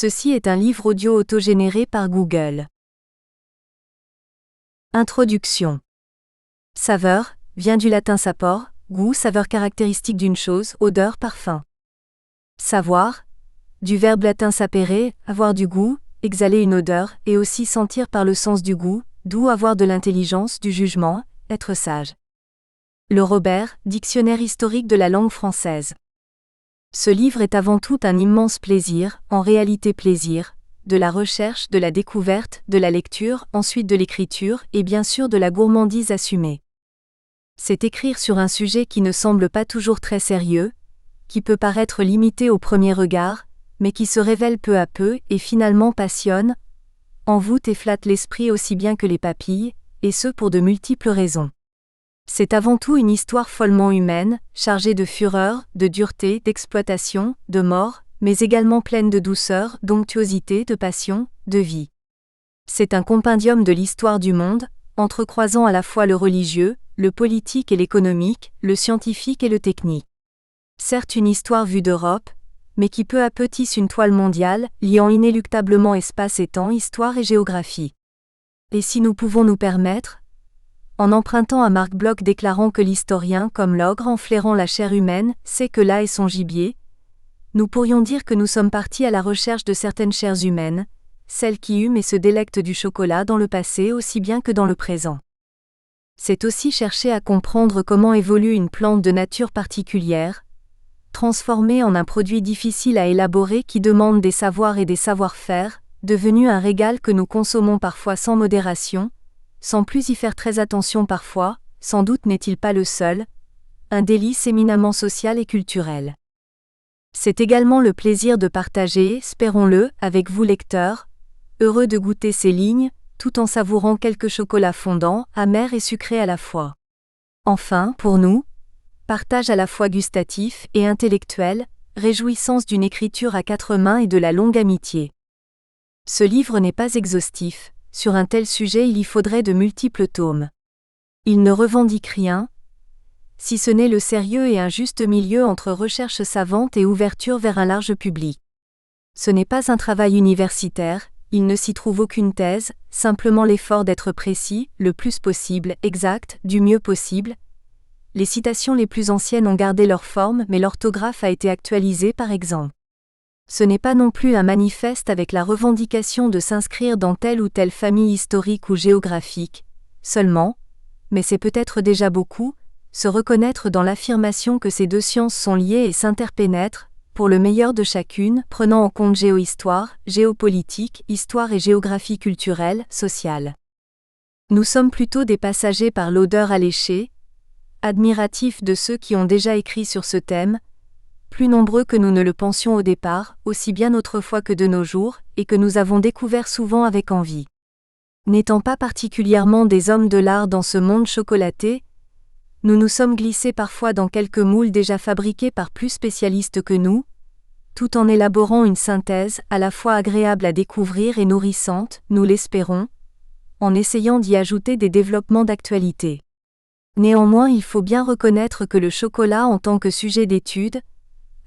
Ceci est un livre audio autogénéré par Google. Introduction. Saveur vient du latin sapor, goût, saveur caractéristique d'une chose, odeur, parfum. Savoir, du verbe latin sapere, avoir du goût, exhaler une odeur, et aussi sentir par le sens du goût, d'où avoir de l'intelligence, du jugement, être sage. Le Robert, dictionnaire historique de la langue française. Ce livre est avant tout un immense plaisir, en réalité plaisir, de la recherche, de la découverte, de la lecture, ensuite de l'écriture, et bien sûr de la gourmandise assumée. C'est écrire sur un sujet qui ne semble pas toujours très sérieux, qui peut paraître limité au premier regard, mais qui se révèle peu à peu et finalement passionne, envoûte et flatte l'esprit aussi bien que les papilles, et ce pour de multiples raisons. C'est avant tout une histoire follement humaine, chargée de fureur, de dureté, d'exploitation, de mort, mais également pleine de douceur, d'onctuosité, de passion, de vie. C'est un compendium de l'histoire du monde, entrecroisant à la fois le religieux, le politique et l'économique, le scientifique et le technique. Certes une histoire vue d'Europe, mais qui peu à peu tisse une toile mondiale, liant inéluctablement espace et temps, histoire et géographie. Et si nous pouvons nous permettre, en empruntant à Marc Bloch déclarant que l'historien, comme l'ogre en flairant la chair humaine, sait que là est son gibier, nous pourrions dire que nous sommes partis à la recherche de certaines chairs humaines, celles qui hument et se délectent du chocolat dans le passé aussi bien que dans le présent. C'est aussi chercher à comprendre comment évolue une plante de nature particulière, transformée en un produit difficile à élaborer qui demande des savoirs et des savoir-faire, devenu un régal que nous consommons parfois sans modération, sans plus y faire très attention parfois, sans doute n'est-il pas le seul, un délice éminemment social et culturel. C'est également le plaisir de partager, espérons-le, avec vous lecteurs, heureux de goûter ces lignes, tout en savourant quelques chocolats fondants, amers et sucrés à la fois. Enfin, pour nous, partage à la fois gustatif et intellectuel, réjouissance d'une écriture à quatre mains et de la longue amitié. Ce livre n'est pas exhaustif. Sur un tel sujet il y faudrait de multiples tomes. Il ne revendique rien, si ce n'est le sérieux et un juste milieu entre recherche savante et ouverture vers un large public. Ce n'est pas un travail universitaire, il ne s'y trouve aucune thèse, simplement l'effort d'être précis, le plus possible, exact, du mieux possible. Les citations les plus anciennes ont gardé leur forme mais l'orthographe a été actualisée par exemple. Ce n'est pas non plus un manifeste avec la revendication de s'inscrire dans telle ou telle famille historique ou géographique, seulement, mais c'est peut-être déjà beaucoup, se reconnaître dans l'affirmation que ces deux sciences sont liées et s'interpénètrent, pour le meilleur de chacune, prenant en compte géohistoire, géopolitique, histoire et géographie culturelle, sociale. Nous sommes plutôt des passagers par l'odeur alléchée, admiratifs de ceux qui ont déjà écrit sur ce thème, plus nombreux que nous ne le pensions au départ, aussi bien autrefois que de nos jours, et que nous avons découvert souvent avec envie. N'étant pas particulièrement des hommes de l'art dans ce monde chocolaté, nous nous sommes glissés parfois dans quelques moules déjà fabriqués par plus spécialistes que nous, tout en élaborant une synthèse à la fois agréable à découvrir et nourrissante, nous l'espérons, en essayant d'y ajouter des développements d'actualité. Néanmoins il faut bien reconnaître que le chocolat en tant que sujet d'étude,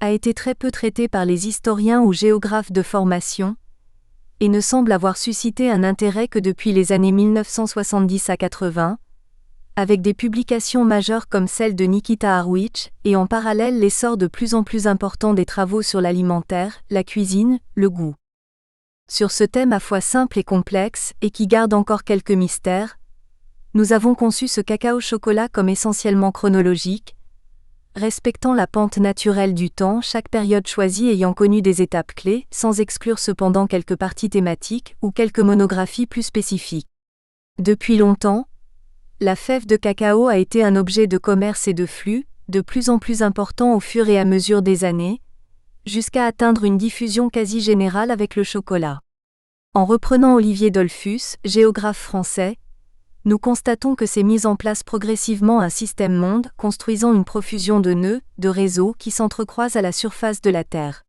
a été très peu traité par les historiens ou géographes de formation, et ne semble avoir suscité un intérêt que depuis les années 1970 à 80, avec des publications majeures comme celle de Nikita Harwich, et en parallèle l'essor de plus en plus important des travaux sur l'alimentaire, la cuisine, le goût. Sur ce thème à fois simple et complexe, et qui garde encore quelques mystères, nous avons conçu ce cacao-chocolat comme essentiellement chronologique, respectant la pente naturelle du temps, chaque période choisie ayant connu des étapes clés, sans exclure cependant quelques parties thématiques ou quelques monographies plus spécifiques. Depuis longtemps, la fève de cacao a été un objet de commerce et de flux, de plus en plus important au fur et à mesure des années, jusqu'à atteindre une diffusion quasi générale avec le chocolat. En reprenant Olivier Dollfus, géographe français, nous constatons que s'est mis en place progressivement un système monde construisant une profusion de nœuds, de réseaux qui s'entrecroisent à la surface de la Terre.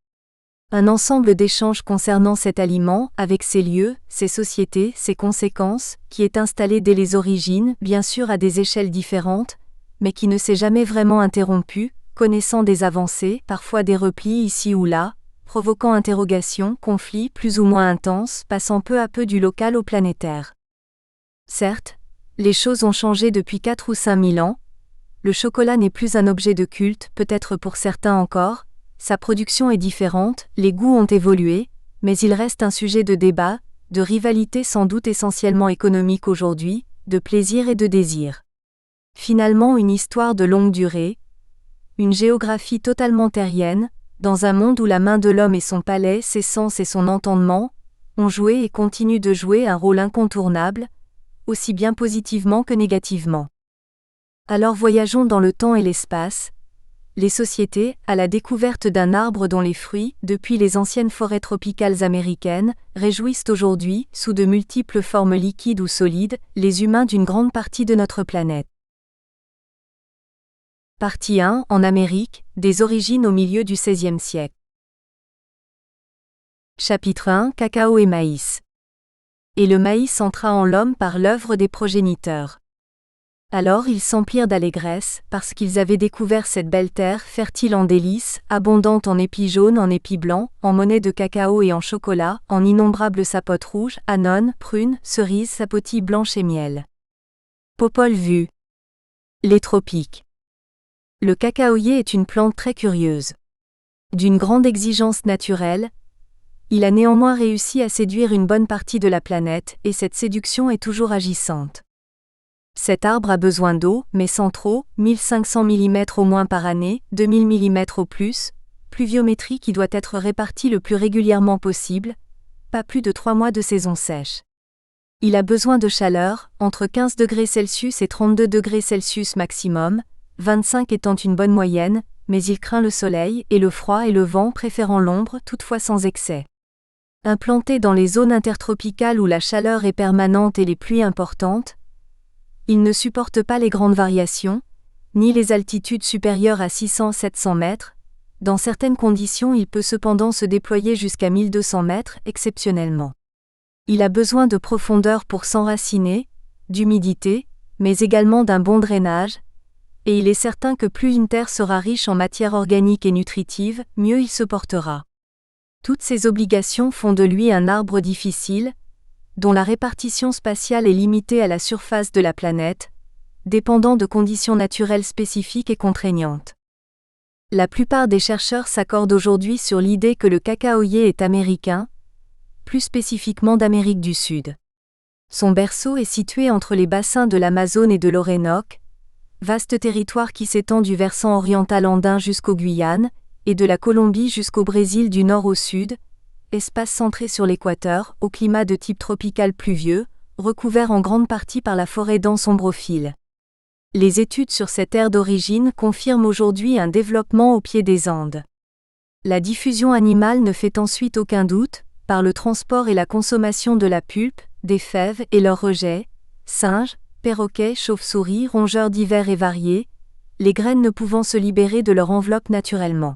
Un ensemble d'échanges concernant cet aliment, avec ses lieux, ses sociétés, ses conséquences, qui est installé dès les origines, bien sûr à des échelles différentes, mais qui ne s'est jamais vraiment interrompu, connaissant des avancées, parfois des replis ici ou là, provoquant interrogations, conflits plus ou moins intenses, passant peu à peu du local au planétaire. Certes, les choses ont changé depuis 4 ou 5 000 ans. Le chocolat n'est plus un objet de culte, peut-être pour certains encore, sa production est différente, les goûts ont évolué, mais il reste un sujet de débat, de rivalité sans doute essentiellement économique aujourd'hui, de plaisir et de désir. Finalement une histoire de longue durée, une géographie totalement terrienne, dans un monde où la main de l'homme et son palais, ses sens et son entendement, ont joué et continuent de jouer un rôle incontournable, aussi bien positivement que négativement. Alors voyageons dans le temps et l'espace, les sociétés, à la découverte d'un arbre dont les fruits, depuis les anciennes forêts tropicales américaines, réjouissent aujourd'hui, sous de multiples formes liquides ou solides, les humains d'une grande partie de notre planète. Partie 1, en Amérique, des origines au milieu du XVIe siècle. Chapitre 1, Cacao et maïs. Et le maïs entra en l'homme par l'œuvre des progéniteurs. Alors ils s'emplirent d'allégresse, parce qu'ils avaient découvert cette belle terre fertile en délices, abondante en épis jaunes, en épis blancs, en monnaie de cacao et en chocolat, en innombrables sapotes rouges, anones, prunes, cerises, sapotilles blanches et miel. Popole vue. Les tropiques. Le cacaoyer est une plante très curieuse. D'une grande exigence naturelle, il a néanmoins réussi à séduire une bonne partie de la planète, et cette séduction est toujours agissante. Cet arbre a besoin d'eau, mais sans trop, 1500 mm au moins par année, 2000 mm au plus, pluviométrie qui doit être répartie le plus régulièrement possible, pas plus de 3 mois de saison sèche. Il a besoin de chaleur, entre 15 degrés Celsius et 32 degrés Celsius maximum, 25 étant une bonne moyenne, mais il craint le soleil et le froid et le vent préférant l'ombre, toutefois sans excès. Implanté dans les zones intertropicales où la chaleur est permanente et les pluies importantes, il ne supporte pas les grandes variations, ni les altitudes supérieures à 600-700 mètres. Dans certaines conditions, il peut cependant se déployer jusqu'à 1200 mètres, exceptionnellement. Il a besoin de profondeur pour s'enraciner, d'humidité, mais également d'un bon drainage, et il est certain que plus une terre sera riche en matière organique et nutritive, mieux il se portera. Toutes ces obligations font de lui un arbre difficile, dont la répartition spatiale est limitée à la surface de la planète, dépendant de conditions naturelles spécifiques et contraignantes. La plupart des chercheurs s'accordent aujourd'hui sur l'idée que le cacaoyer est américain, plus spécifiquement d'Amérique du Sud. Son berceau est situé entre les bassins de l'Amazone et de l'Orénoque, vaste territoire qui s'étend du versant oriental andin jusqu'aux Guyanes, et de la Colombie jusqu'au Brésil du nord au sud, espace centré sur l'équateur, au climat de type tropical pluvieux, recouvert en grande partie par la forêt dense ombrophile. Les études sur cette aire d'origine confirment aujourd'hui un développement au pied des Andes. La diffusion animale ne fait ensuite aucun doute, par le transport et la consommation de la pulpe, des fèves et leurs rejets, singes, perroquets, chauves-souris, rongeurs divers et variés, les graines ne pouvant se libérer de leur enveloppe naturellement.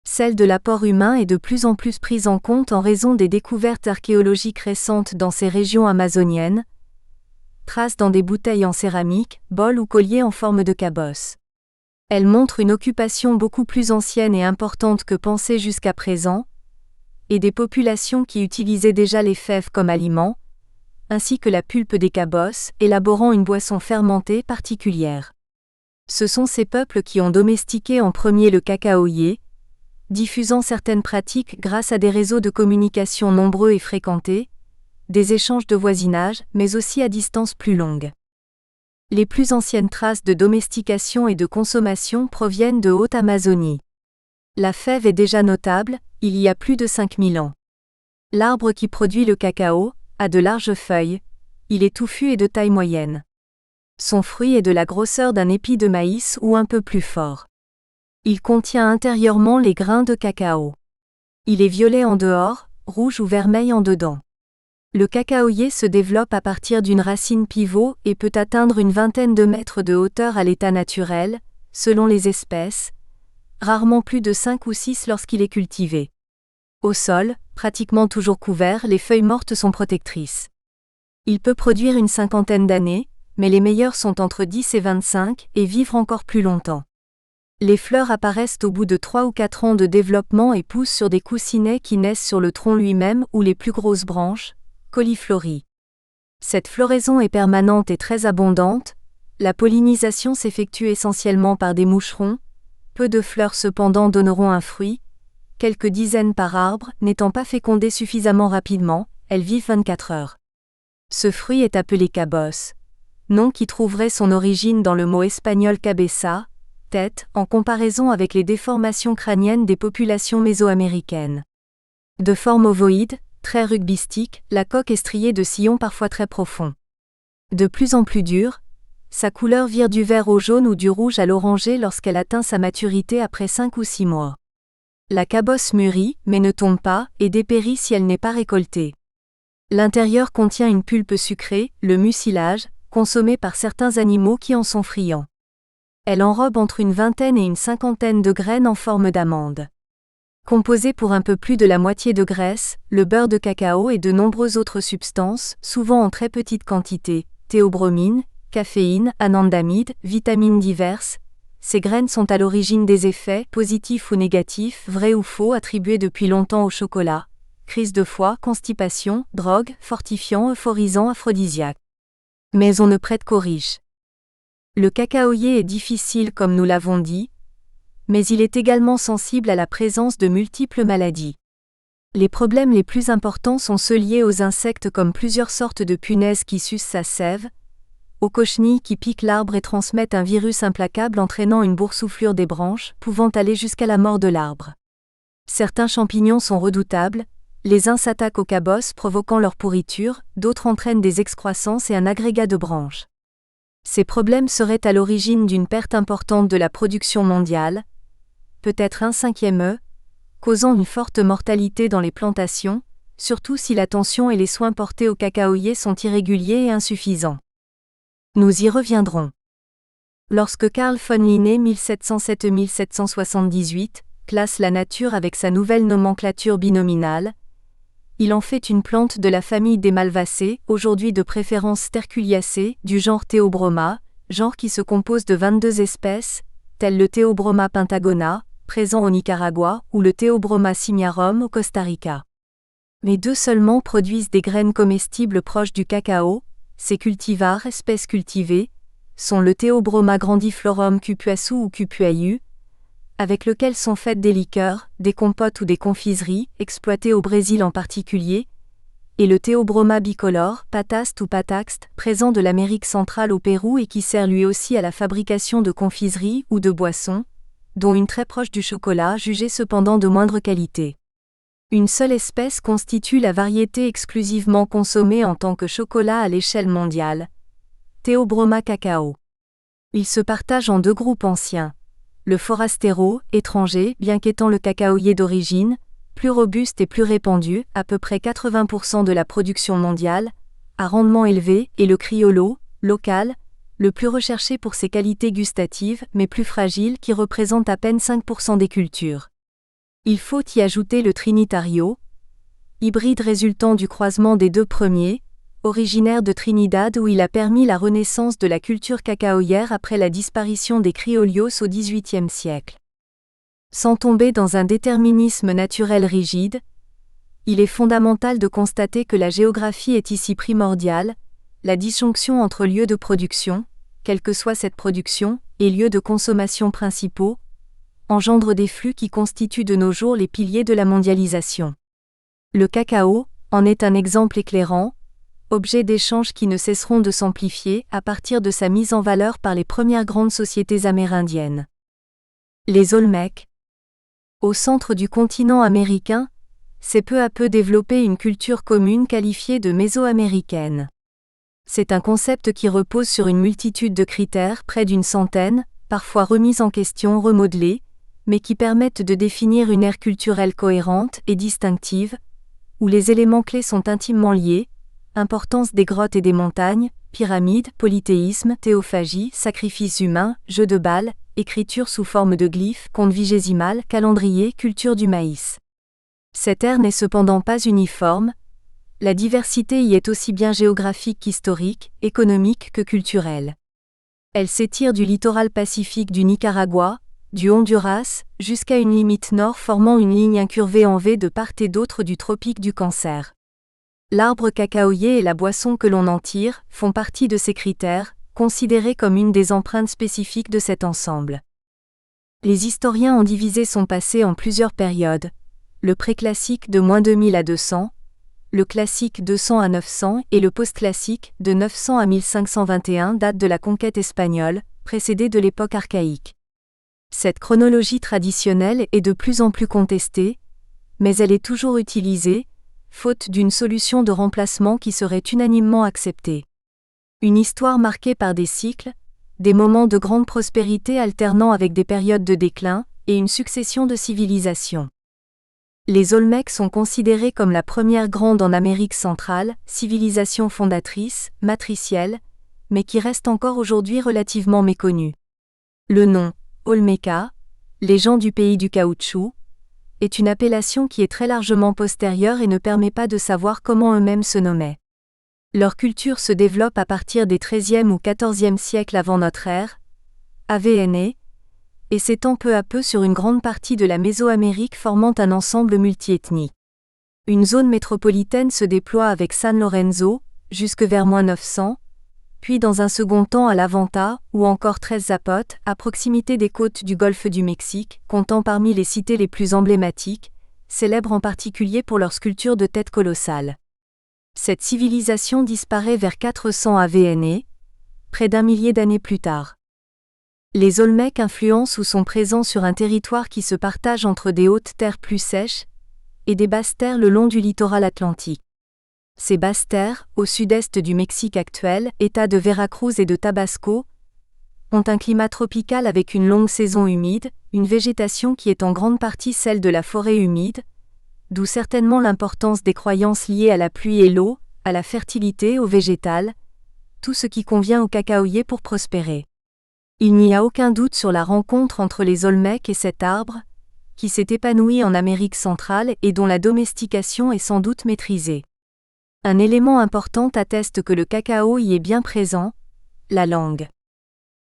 Celle de l'apport humain est de plus en plus prise en compte en raison des découvertes archéologiques récentes dans ces régions amazoniennes, traces dans des bouteilles en céramique, bols ou colliers en forme de cabosse. Elles montrent une occupation beaucoup plus ancienne et importante que pensée jusqu'à présent, et des populations qui utilisaient déjà les fèves comme aliment, ainsi que la pulpe des cabosses, élaborant une boisson fermentée particulière. Ce sont ces peuples qui ont domestiqué en premier le cacaoyer, diffusant certaines pratiques grâce à des réseaux de communication nombreux et fréquentés, des échanges de voisinage, mais aussi à distance plus longue. Les plus anciennes traces de domestication et de consommation proviennent de Haute-Amazonie. La fève est déjà notable, il y a plus de 5000 ans. L'arbre qui produit le cacao a de larges feuilles, il est touffu et de taille moyenne. Son fruit est de la grosseur d'un épi de maïs ou un peu plus fort. Il contient intérieurement les grains de cacao. Il est violet en dehors, rouge ou vermeil en dedans. Le cacaoyer se développe à partir d'une racine pivot et peut atteindre une vingtaine de mètres de hauteur à l'état naturel, selon les espèces, rarement plus de 5 ou 6 lorsqu'il est cultivé. Au sol, pratiquement toujours couvert, les feuilles mortes sont protectrices. Il peut produire une 50aine d'années, mais les meilleurs sont entre 10 et 25 et vivre encore plus longtemps. Les fleurs apparaissent au bout de 3 ou 4 ans de développement et poussent sur des coussinets qui naissent sur le tronc lui-même ou les plus grosses branches, cauliflories. Cette floraison est permanente et très abondante. La pollinisation s'effectue essentiellement par des moucherons. Peu de fleurs cependant donneront un fruit, quelques dizaines par arbre, n'étant pas fécondées suffisamment rapidement, elles vivent 24 heures. Ce fruit est appelé cabosse, nom qui trouverait son origine dans le mot espagnol cabeza, tête, en comparaison avec les déformations crâniennes des populations mésoaméricaines. De forme ovoïde, très rugbystique, la coque est striée de sillons parfois très profonds. De plus en plus dure, sa couleur vire du vert au jaune ou du rouge à l'orangé lorsqu'elle atteint sa maturité après 5 ou 6 mois. La cabosse mûrit, mais ne tombe pas, et dépérit si elle n'est pas récoltée. L'intérieur contient une pulpe sucrée, le mucilage, consommé par certains animaux qui en sont friands. Elle enrobe entre une vingtaine et une cinquantaine de graines en forme d'amande. Composé pour un peu plus de la moitié de graisse, le beurre de cacao et de nombreuses autres substances, souvent en très petite quantité, théobromine, caféine, anandamide, vitamines diverses. Ces graines sont à l'origine des effets, positifs ou négatifs, vrais ou faux, attribués depuis longtemps au chocolat. Crise de foie, constipation, drogue, fortifiant, euphorisant, aphrodisiaque. Mais on ne prête qu'aux riches. Le cacaoyer est difficile comme nous l'avons dit, mais il est également sensible à la présence de multiples maladies. Les problèmes les plus importants sont ceux liés aux insectes comme plusieurs sortes de punaises qui sucent sa sève, aux cochenilles qui piquent l'arbre et transmettent un virus implacable entraînant une boursouflure des branches, pouvant aller jusqu'à la mort de l'arbre. Certains champignons sont redoutables, les uns s'attaquent aux cabosses provoquant leur pourriture, d'autres entraînent des excroissances et un agrégat de branches. Ces problèmes seraient à l'origine d'une perte importante de la production mondiale, peut-être 1/5, causant une forte mortalité dans les plantations, surtout si l'attention et les soins portés au cacaoyer sont irréguliers et insuffisants. Nous y reviendrons. Lorsque Carl von Linné 1707-1778 classe la nature avec sa nouvelle nomenclature binominale, il en fait une plante de la famille des Malvacées, aujourd'hui de préférence sterculiacées, du genre Theobroma, genre qui se compose de 22 espèces, telles le Theobroma pentagona, présent au Nicaragua, ou le Theobroma simiarum au Costa Rica. Mais 2 seulement produisent des graines comestibles proches du cacao. Ces cultivars, espèces cultivées, sont le Theobroma grandiflorum cupuaceae ou cupuayu, avec lequel sont faites des liqueurs, des compotes ou des confiseries, exploitées au Brésil en particulier, et le Theobroma bicolore, pataste ou pataxte, présent de l'Amérique centrale au Pérou et qui sert lui aussi à la fabrication de confiseries ou de boissons, dont une très proche du chocolat, jugée cependant de moindre qualité. Une seule espèce constitue la variété exclusivement consommée en tant que chocolat à l'échelle mondiale, Theobroma cacao. Il se partage en 2 groupes anciens. Le forastero, étranger, bien qu'étant le cacaoyer d'origine, plus robuste et plus répandu, à peu près 80% de la production mondiale, à rendement élevé, et le criollo, local, le plus recherché pour ses qualités gustatives, mais plus fragile, qui représente à peine 5% des cultures. Il faut y ajouter le trinitario, hybride résultant du croisement des 2 premiers, originaire de Trinidad où il a permis la renaissance de la culture cacaoyère après la disparition des criollos au XVIIIe siècle. Sans tomber dans un déterminisme naturel rigide, il est fondamental de constater que la géographie est ici primordiale, la disjonction entre lieux de production, quelle que soit cette production, et lieux de consommation principaux, engendre des flux qui constituent de nos jours les piliers de la mondialisation. Le cacao en est un exemple éclairant, objet d'échanges qui ne cesseront de s'amplifier à partir de sa mise en valeur par les premières grandes sociétés amérindiennes. Les Olmecs. Au centre du continent américain, s'est peu à peu développée une culture commune qualifiée de mésoaméricaine. C'est un concept qui repose sur une multitude de critères, près d'une centaine, parfois remis en question, remodelés, mais qui permettent de définir une ère culturelle cohérente et distinctive, où les éléments clés sont intimement liés, importance des grottes et des montagnes, pyramides, polythéisme, théophagie, sacrifices humains, jeux de balles, écriture sous forme de glyphes, compte vigésimal, calendrier, culture du maïs. Cette ère n'est cependant pas uniforme, la diversité y est aussi bien géographique qu'historique, économique que culturelle. Elle s'étire du littoral pacifique du Nicaragua, du Honduras, jusqu'à une limite nord formant une ligne incurvée en V de part et d'autre du tropique du Cancer. L'arbre cacaoyer et la boisson que l'on en tire font partie de ces critères, considérés comme une des empreintes spécifiques de cet ensemble. Les historiens ont divisé son passé en plusieurs périodes, le préclassique de -2000 à 200, le classique 200 à 900 et le postclassique de 900 à 1521 date de la conquête espagnole, précédée de l'époque archaïque. Cette chronologie traditionnelle est de plus en plus contestée, mais elle est toujours utilisée, faute d'une solution de remplacement qui serait unanimement acceptée. Une histoire marquée par des cycles, des moments de grande prospérité alternant avec des périodes de déclin, et une succession de civilisations. Les Olmecs sont considérés comme la première grande en Amérique centrale, civilisation fondatrice, matricielle, mais qui reste encore aujourd'hui relativement méconnue. Le nom, Olmeca, les gens du pays du caoutchouc, est une appellation qui est très largement postérieure et ne permet pas de savoir comment eux-mêmes se nommaient. Leur culture se développe à partir des XIIIe ou XIVe siècles avant notre ère, AVNE, et s'étend peu à peu sur une grande partie de la Mésoamérique formant un ensemble multiethnique. Une zone métropolitaine se déploie avec San Lorenzo, jusque vers -900, puis dans un second temps à La Venta, ou encore Tres Zapotes, à proximité des côtes du golfe du Mexique, comptant parmi les cités les plus emblématiques, célèbres en particulier pour leurs sculptures de têtes colossales. Cette civilisation disparaît vers 400 AVNE, près d'un millier d'années plus tard. Les Olmecs influencent ou sont présents sur un territoire qui se partage entre des hautes terres plus sèches et des basses terres le long du littoral atlantique. Ces basses terres, au sud-est du Mexique actuel, États de Veracruz et de Tabasco, ont un climat tropical avec une longue saison humide, une végétation qui est en grande partie celle de la forêt humide, d'où certainement l'importance des croyances liées à la pluie et l'eau, à la fertilité, au végétal, tout ce qui convient au cacaoyer pour prospérer. Il n'y a aucun doute sur la rencontre entre les Olmecs et cet arbre, qui s'est épanoui en Amérique centrale et dont la domestication est sans doute maîtrisée. Un élément important atteste que le cacao y est bien présent, la langue.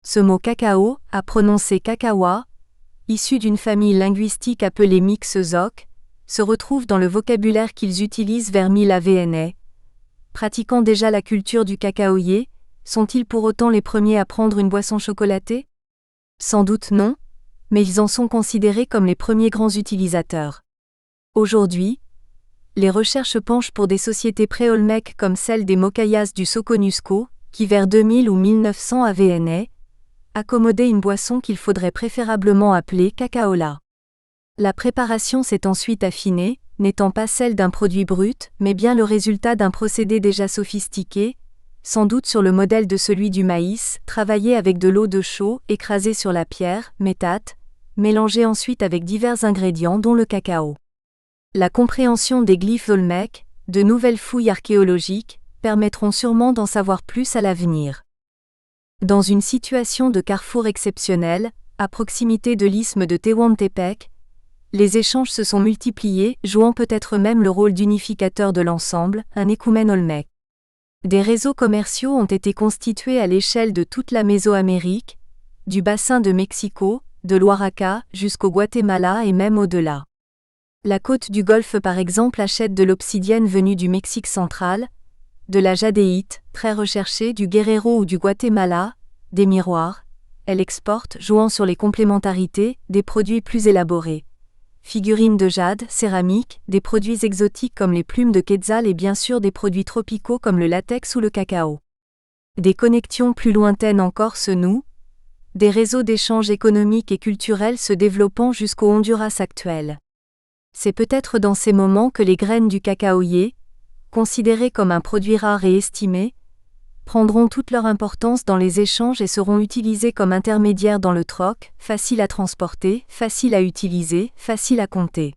Ce mot cacao, à prononcer cacawa, issu d'une famille linguistique appelée Mixezoc, se retrouve dans le vocabulaire qu'ils utilisent vers 1000 AVNE. Pratiquant déjà la culture du cacaoyer, sont-ils pour autant les premiers à prendre une boisson chocolatée ? Sans doute non, mais ils en sont considérés comme les premiers grands utilisateurs. Aujourd'hui, les recherches penchent pour des sociétés pré-olmèques comme celle des Mocayas du Soconusco, qui vers 2000 ou 1900 AVNE, accommodaient une boisson qu'il faudrait préférablement appeler cacaola. La préparation s'est ensuite affinée, n'étant pas celle d'un produit brut, mais bien le résultat d'un procédé déjà sophistiqué, sans doute sur le modèle de celui du maïs, travaillé avec de l'eau de chaux, écrasée sur la pierre, métate, mélangée ensuite avec divers ingrédients dont le cacao. La compréhension des glyphes olmèques, de nouvelles fouilles archéologiques, permettront sûrement d'en savoir plus à l'avenir. Dans une situation de carrefour exceptionnel, à proximité de l'isthme de Tehuantepec, les échanges se sont multipliés, jouant peut-être même le rôle d'unificateur de l'ensemble, un écoumène olmèque. Des réseaux commerciaux ont été constitués à l'échelle de toute la Mésoamérique, du bassin de Mexico, de l'Oaxaca, jusqu'au Guatemala et même au-delà. La côte du Golfe par exemple achète de l'obsidienne venue du Mexique central, de la jadéite, très recherchée du Guerrero ou du Guatemala, des miroirs. Elle exporte, jouant sur les complémentarités, des produits plus élaborés. Figurines de jade, céramique, des produits exotiques comme les plumes de quetzal et bien sûr des produits tropicaux comme le latex ou le cacao. Des connexions plus lointaines encore se nouent, des réseaux d'échanges économiques et culturels se développant jusqu'au Honduras actuel. C'est peut-être dans ces moments que les graines du cacaoyer, considérées comme un produit rare et estimé, prendront toute leur importance dans les échanges et seront utilisées comme intermédiaires dans le troc, faciles à transporter, faciles à utiliser, faciles à compter.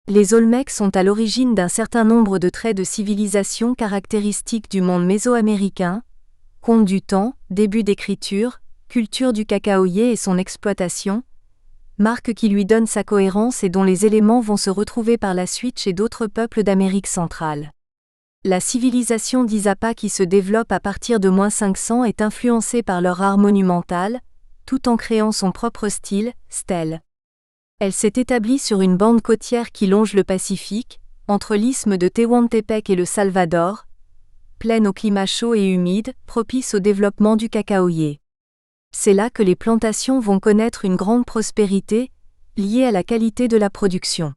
Les Olmecs sont à l'origine d'un certain nombre de traits de civilisation caractéristiques du monde mésoaméricain, compte du temps, début d'écriture, culture du cacaoyer et son exploitation, marque qui lui donne sa cohérence et dont les éléments vont se retrouver par la suite chez d'autres peuples d'Amérique centrale. La civilisation d'Izapa qui se développe à partir de -500 est influencée par leur art monumental, tout en créant son propre style, stèle. Elle s'est établie sur une bande côtière qui longe le Pacifique, entre l'isthme de Tehuantepec et le Salvador, plaine au climat chaud et humide, propice au développement du cacaoyer. C'est là que les plantations vont connaître une grande prospérité, liée à la qualité de la production.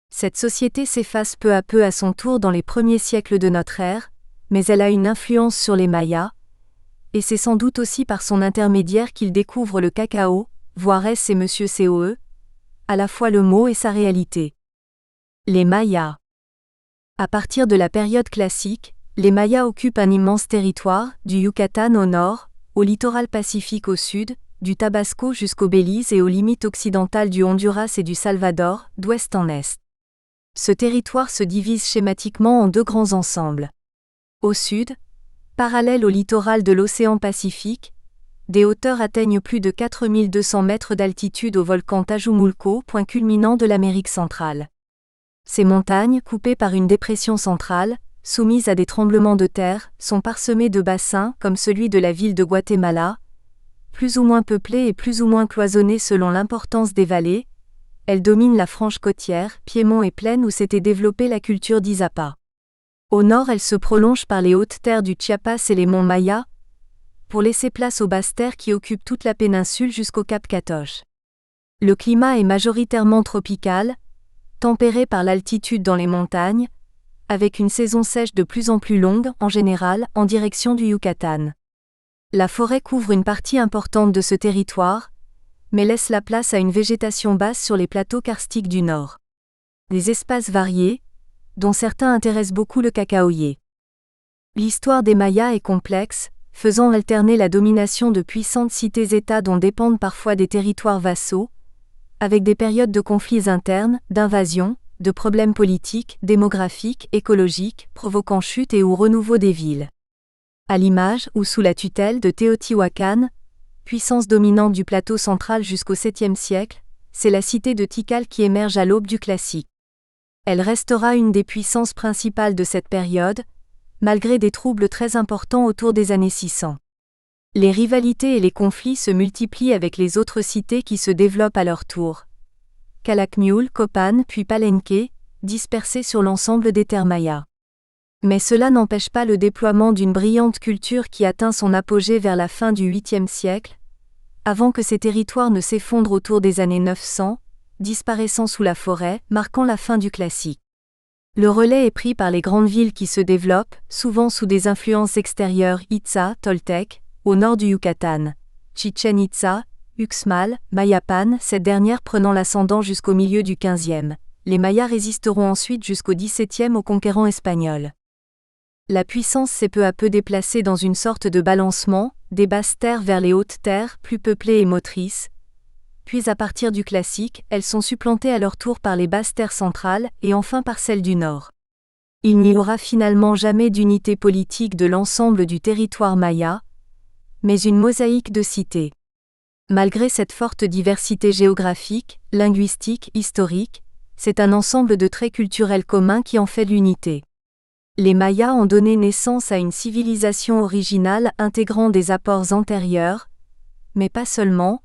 Cette société s'efface peu à peu à son tour dans les premiers siècles de notre ère, mais elle a une influence sur les Mayas, et c'est sans doute aussi par son intermédiaire qu'ils découvrent le cacao, Juárez et Monsieur Coe, à la fois le mot et sa réalité. Les Mayas. À partir de la période classique, les Mayas occupent un immense territoire, du Yucatan au nord, au littoral pacifique au sud, du Tabasco jusqu'au Belize et aux limites occidentales du Honduras et du Salvador, d'ouest en est. Ce territoire se divise schématiquement en deux grands ensembles. Au sud, parallèle au littoral de l'océan Pacifique, des hauteurs atteignent plus de 4200 mètres d'altitude au volcan Tajumulco, point culminant de l'Amérique centrale. Ces montagnes, coupées par une dépression centrale, soumises à des tremblements de terre, sont parsemées de bassins comme celui de la ville de Guatemala, plus ou moins peuplés et plus ou moins cloisonnés selon l'importance des vallées. Elles dominent la frange côtière, Piémont et plaine où s'était développée la culture d'Izapa. Au nord, elles se prolongent par les hautes terres du Chiapas et les monts Maya, pour laisser place aux basses terres qui occupent toute la péninsule jusqu'au cap Catoche. Le climat est majoritairement tropical, tempéré par l'altitude dans les montagnes, avec une saison sèche de plus en plus longue, en général, en direction du Yucatan. La forêt couvre une partie importante de ce territoire, mais laisse la place à une végétation basse sur les plateaux karstiques du nord. Des espaces variés, dont certains intéressent beaucoup le cacaoyer. L'histoire des Mayas est complexe, faisant alterner la domination de puissantes cités-États dont dépendent parfois des territoires vassaux, avec des périodes de conflits internes, d'invasions, de problèmes politiques, démographiques, écologiques, provoquant chute et ou renouveau des villes. À l'image ou sous la tutelle de Teotihuacan, puissance dominante du plateau central jusqu'au 7e siècle, c'est la cité de Tikal qui émerge à l'aube du classique. Elle restera une des puissances principales de cette période, malgré des troubles très importants autour des années 600. Les rivalités et les conflits se multiplient avec les autres cités qui se développent à leur tour. Calakmul, Copan puis Palenque, dispersés sur l'ensemble des terres mayas. Mais cela n'empêche pas le déploiement d'une brillante culture qui atteint son apogée vers la fin du 8e siècle, avant que ces territoires ne s'effondrent autour des années 900, disparaissant sous la forêt, marquant la fin du classique. Le relais est pris par les grandes villes qui se développent, souvent sous des influences extérieures Itza, Toltec, au nord du Yucatan, Chichen Itza, Uxmal, Mayapan, cette dernière prenant l'ascendant jusqu'au milieu du XVe. Les Mayas résisteront ensuite jusqu'au XVIIe aux conquérants espagnols. La puissance s'est peu à peu déplacée dans une sorte de balancement, des basses terres vers les hautes terres, plus peuplées et motrices. Puis à partir du classique, elles sont supplantées à leur tour par les basses terres centrales et enfin par celles du nord. Il n'y aura finalement jamais d'unité politique de l'ensemble du territoire maya, mais une mosaïque de cités. Malgré cette forte diversité géographique, linguistique, historique, c'est un ensemble de traits culturels communs qui en fait l'unité. Les Mayas ont donné naissance à une civilisation originale intégrant des apports antérieurs, mais pas seulement,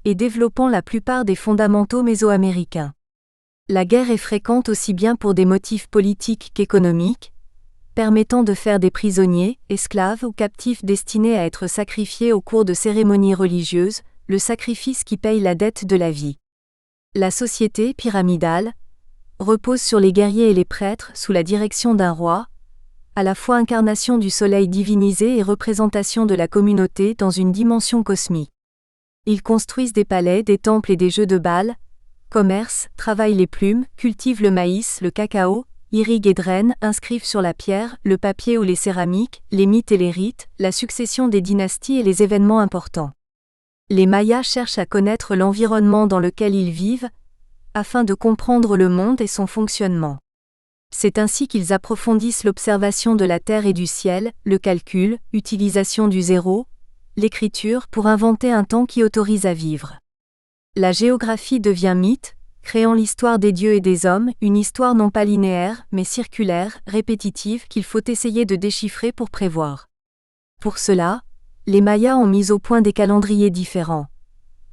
et développant la plupart des fondamentaux mésoaméricains. La guerre est fréquente aussi bien pour des motifs politiques qu'économiques, permettant de faire des prisonniers, esclaves ou captifs destinés à être sacrifiés au cours de cérémonies religieuses, le sacrifice qui paye la dette de la vie. La société pyramidale repose sur les guerriers et les prêtres sous la direction d'un roi, à la fois incarnation du soleil divinisé et représentation de la communauté dans une dimension cosmique. Ils construisent des palais, des temples et des jeux de Baal, commercent, travaillent les plumes, cultivent le maïs, le cacao, irriguent et drainent, inscrivent sur la pierre, le papier ou les céramiques, les mythes et les rites, la succession des dynasties et les événements importants. Les Mayas cherchent à connaître l'environnement dans lequel ils vivent, afin de comprendre le monde et son fonctionnement. C'est ainsi qu'ils approfondissent l'observation de la terre et du ciel, le calcul, utilisation du zéro, l'écriture pour inventer un temps qui autorise à vivre. La géographie devient mythe, créant l'histoire des dieux et des hommes, une histoire non pas linéaire, mais circulaire, répétitive qu'il faut essayer de déchiffrer pour prévoir. Pour cela, les Mayas ont mis au point des calendriers différents.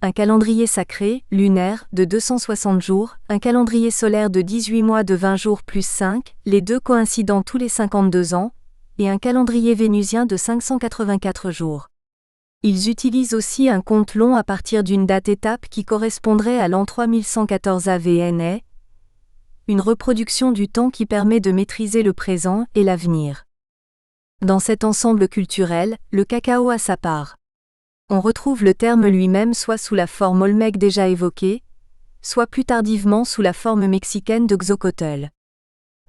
Un calendrier sacré, lunaire, de 260 jours, un calendrier solaire de 18 mois de 20 jours plus 5, les deux coïncidant tous les 52 ans, et un calendrier vénusien de 584 jours. Ils utilisent aussi un compte long à partir d'une date étape qui correspondrait à l'an 3114 AVNA, une reproduction du temps qui permet de maîtriser le présent et l'avenir. Dans cet ensemble culturel, le cacao a sa part. On retrouve le terme lui-même soit sous la forme olmèque déjà évoquée, soit plus tardivement sous la forme mexicaine de Xochotl.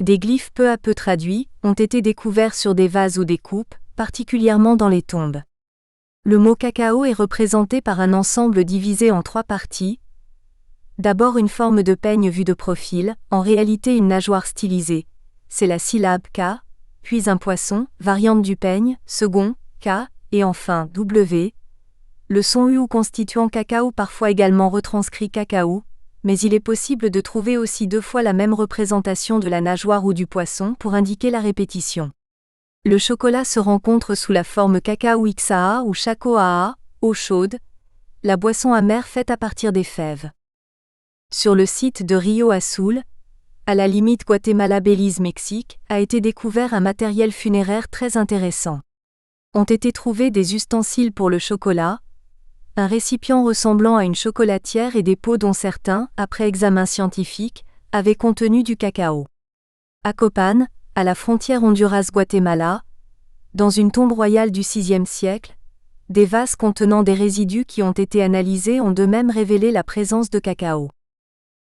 Des glyphes peu à peu traduits ont été découverts sur des vases ou des coupes, particulièrement dans les tombes. Le mot cacao est représenté par un ensemble divisé en 3 parties. D'abord une forme de peigne vue de profil, en réalité une nageoire stylisée. C'est la syllabe K, puis un poisson, variante du peigne, second, K, et enfin W. Le son U constituant cacao parfois également retranscrit cacao, mais il est possible de trouver aussi 2 fois la même représentation de la nageoire ou du poisson pour indiquer la répétition. Le chocolat se rencontre sous la forme cacao XAA ou chacoaa, eau chaude, la boisson amère faite à partir des fèves. Sur le site de Rio Azul, à la limite Guatemala-Belize-Mexique, a été découvert un matériel funéraire très intéressant. Ont été trouvés des ustensiles pour le chocolat, un récipient ressemblant à une chocolatière et des pots dont certains, après examen scientifique, avaient contenu du cacao. À Copan, à la frontière Honduras-Guatemala, dans une tombe royale du VIe siècle, des vases contenant des résidus qui ont été analysés ont de même révélé la présence de cacao.